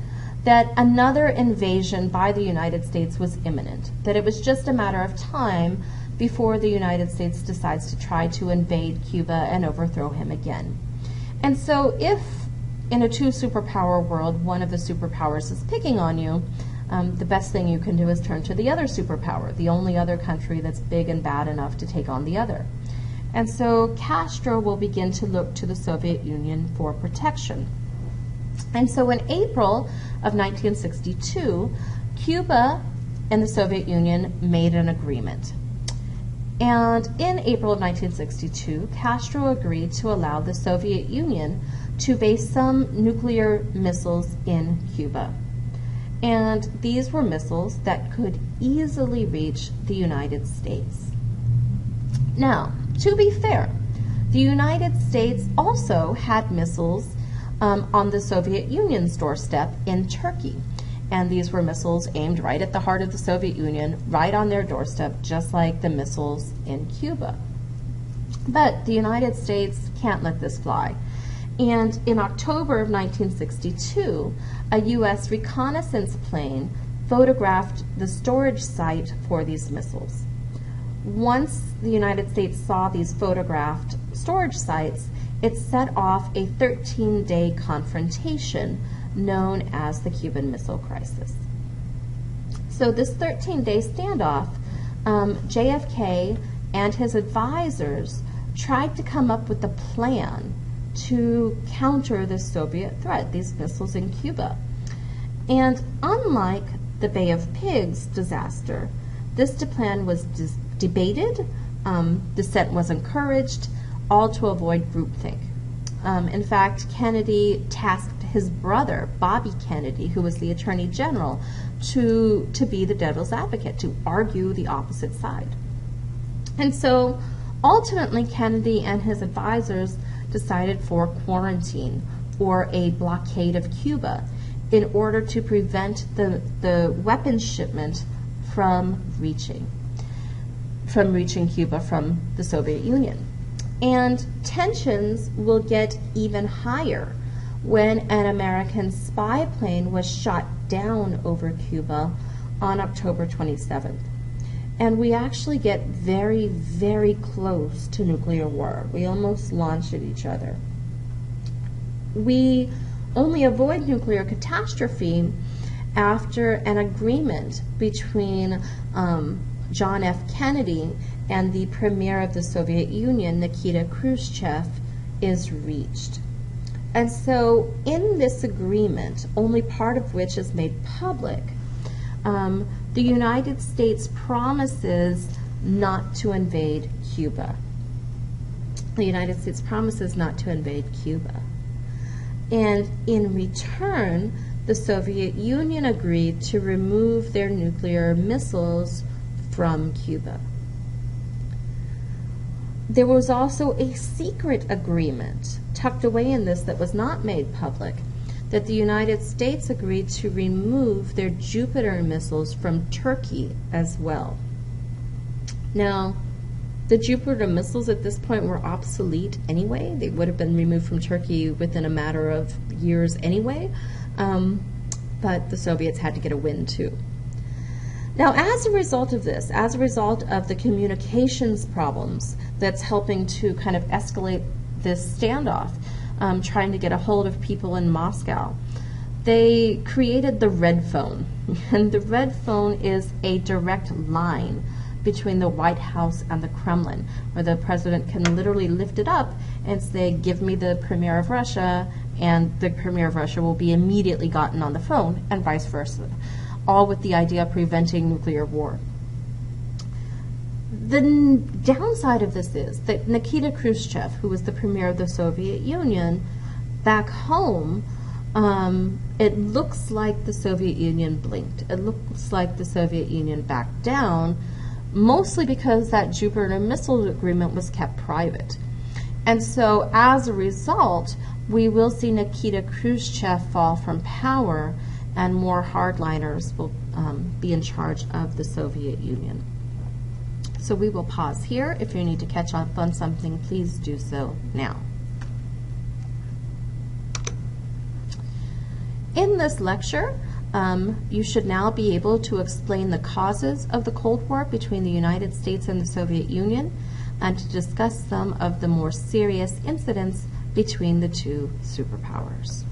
that another invasion by the United States was imminent, that it was just a matter of time before the United States decides to try to invade Cuba and overthrow him again. And so if in a two-superpower world, one of the superpowers is picking on you, the best thing you can do is turn to the other superpower, the only other country that's big and bad enough to take on the other. And so Castro will begin to look to the Soviet Union for protection. And so in April of 1962, Cuba and the Soviet Union made an agreement. And in April of 1962, Castro agreed to allow the Soviet Union to base some nuclear missiles in Cuba. And these were missiles that could easily reach the United States. Now, to be fair, the United States also had missiles on the Soviet Union's doorstep in Turkey. And these were missiles aimed right at the heart of the Soviet Union, right on their doorstep, just like the missiles in Cuba. But the United States can't let this fly. And in October of 1962, a U.S. reconnaissance plane photographed the storage site for these missiles. Once the United States saw these photographed storage sites, it set off a 13-day confrontation known as the Cuban Missile Crisis. So this 13-day standoff, JFK and his advisors tried to come up with a plan to counter the Soviet threat, these missiles in Cuba. And unlike the Bay of Pigs disaster, this plan was debated, dissent was encouraged, all to avoid groupthink. In fact, Kennedy tasked his brother, Bobby Kennedy, who was the Attorney General, to be the devil's advocate, to argue the opposite side. And so ultimately, Kennedy and his advisors decided for quarantine or a blockade of Cuba in order to prevent the weapons shipment from reaching Cuba from the Soviet Union. And tensions will get even higher when an American spy plane was shot down over Cuba on October 27th. And we actually get very, very close to nuclear war. We almost launch at each other. We only avoid nuclear catastrophe after an agreement between John F. Kennedy and the premier of the Soviet Union, Nikita Khrushchev, is reached. And so in this agreement, only part of which is made public, the United States promises not to invade Cuba. The United States promises not to invade Cuba. And in return, the Soviet Union agreed to remove their nuclear missiles from Cuba. There was also a secret agreement tucked away in this that was not made public that the United States agreed to remove their Jupiter missiles from Turkey as well. Now, the Jupiter missiles at this point were obsolete anyway. They would have been removed from Turkey within a matter of years anyway, but the Soviets had to get a win too. Now, as a result of this, as a result of the communications problems that's helping to kind of escalate this standoff, trying to get a hold of people in Moscow, they created the red phone. And the red phone is a direct line between the White House and the Kremlin, where the president can literally lift it up and say, give me the Premier of Russia, and the Premier of Russia will be immediately gotten on the phone, and vice versa, all with the idea of preventing nuclear war. The downside of this is that Nikita Khrushchev, who was the premier of the Soviet Union, back home, it looks like the Soviet Union blinked. It looks like the Soviet Union backed down, mostly because that Jupiter missile agreement was kept private. And so as a result, we will see Nikita Khrushchev fall from power, and more hardliners will be in charge of the Soviet Union. So we will pause here. If you need to catch up on something, please do so now. In this lecture, you should now be able to explain the causes of the Cold War between the United States and the Soviet Union, and to discuss some of the more serious incidents between the two superpowers.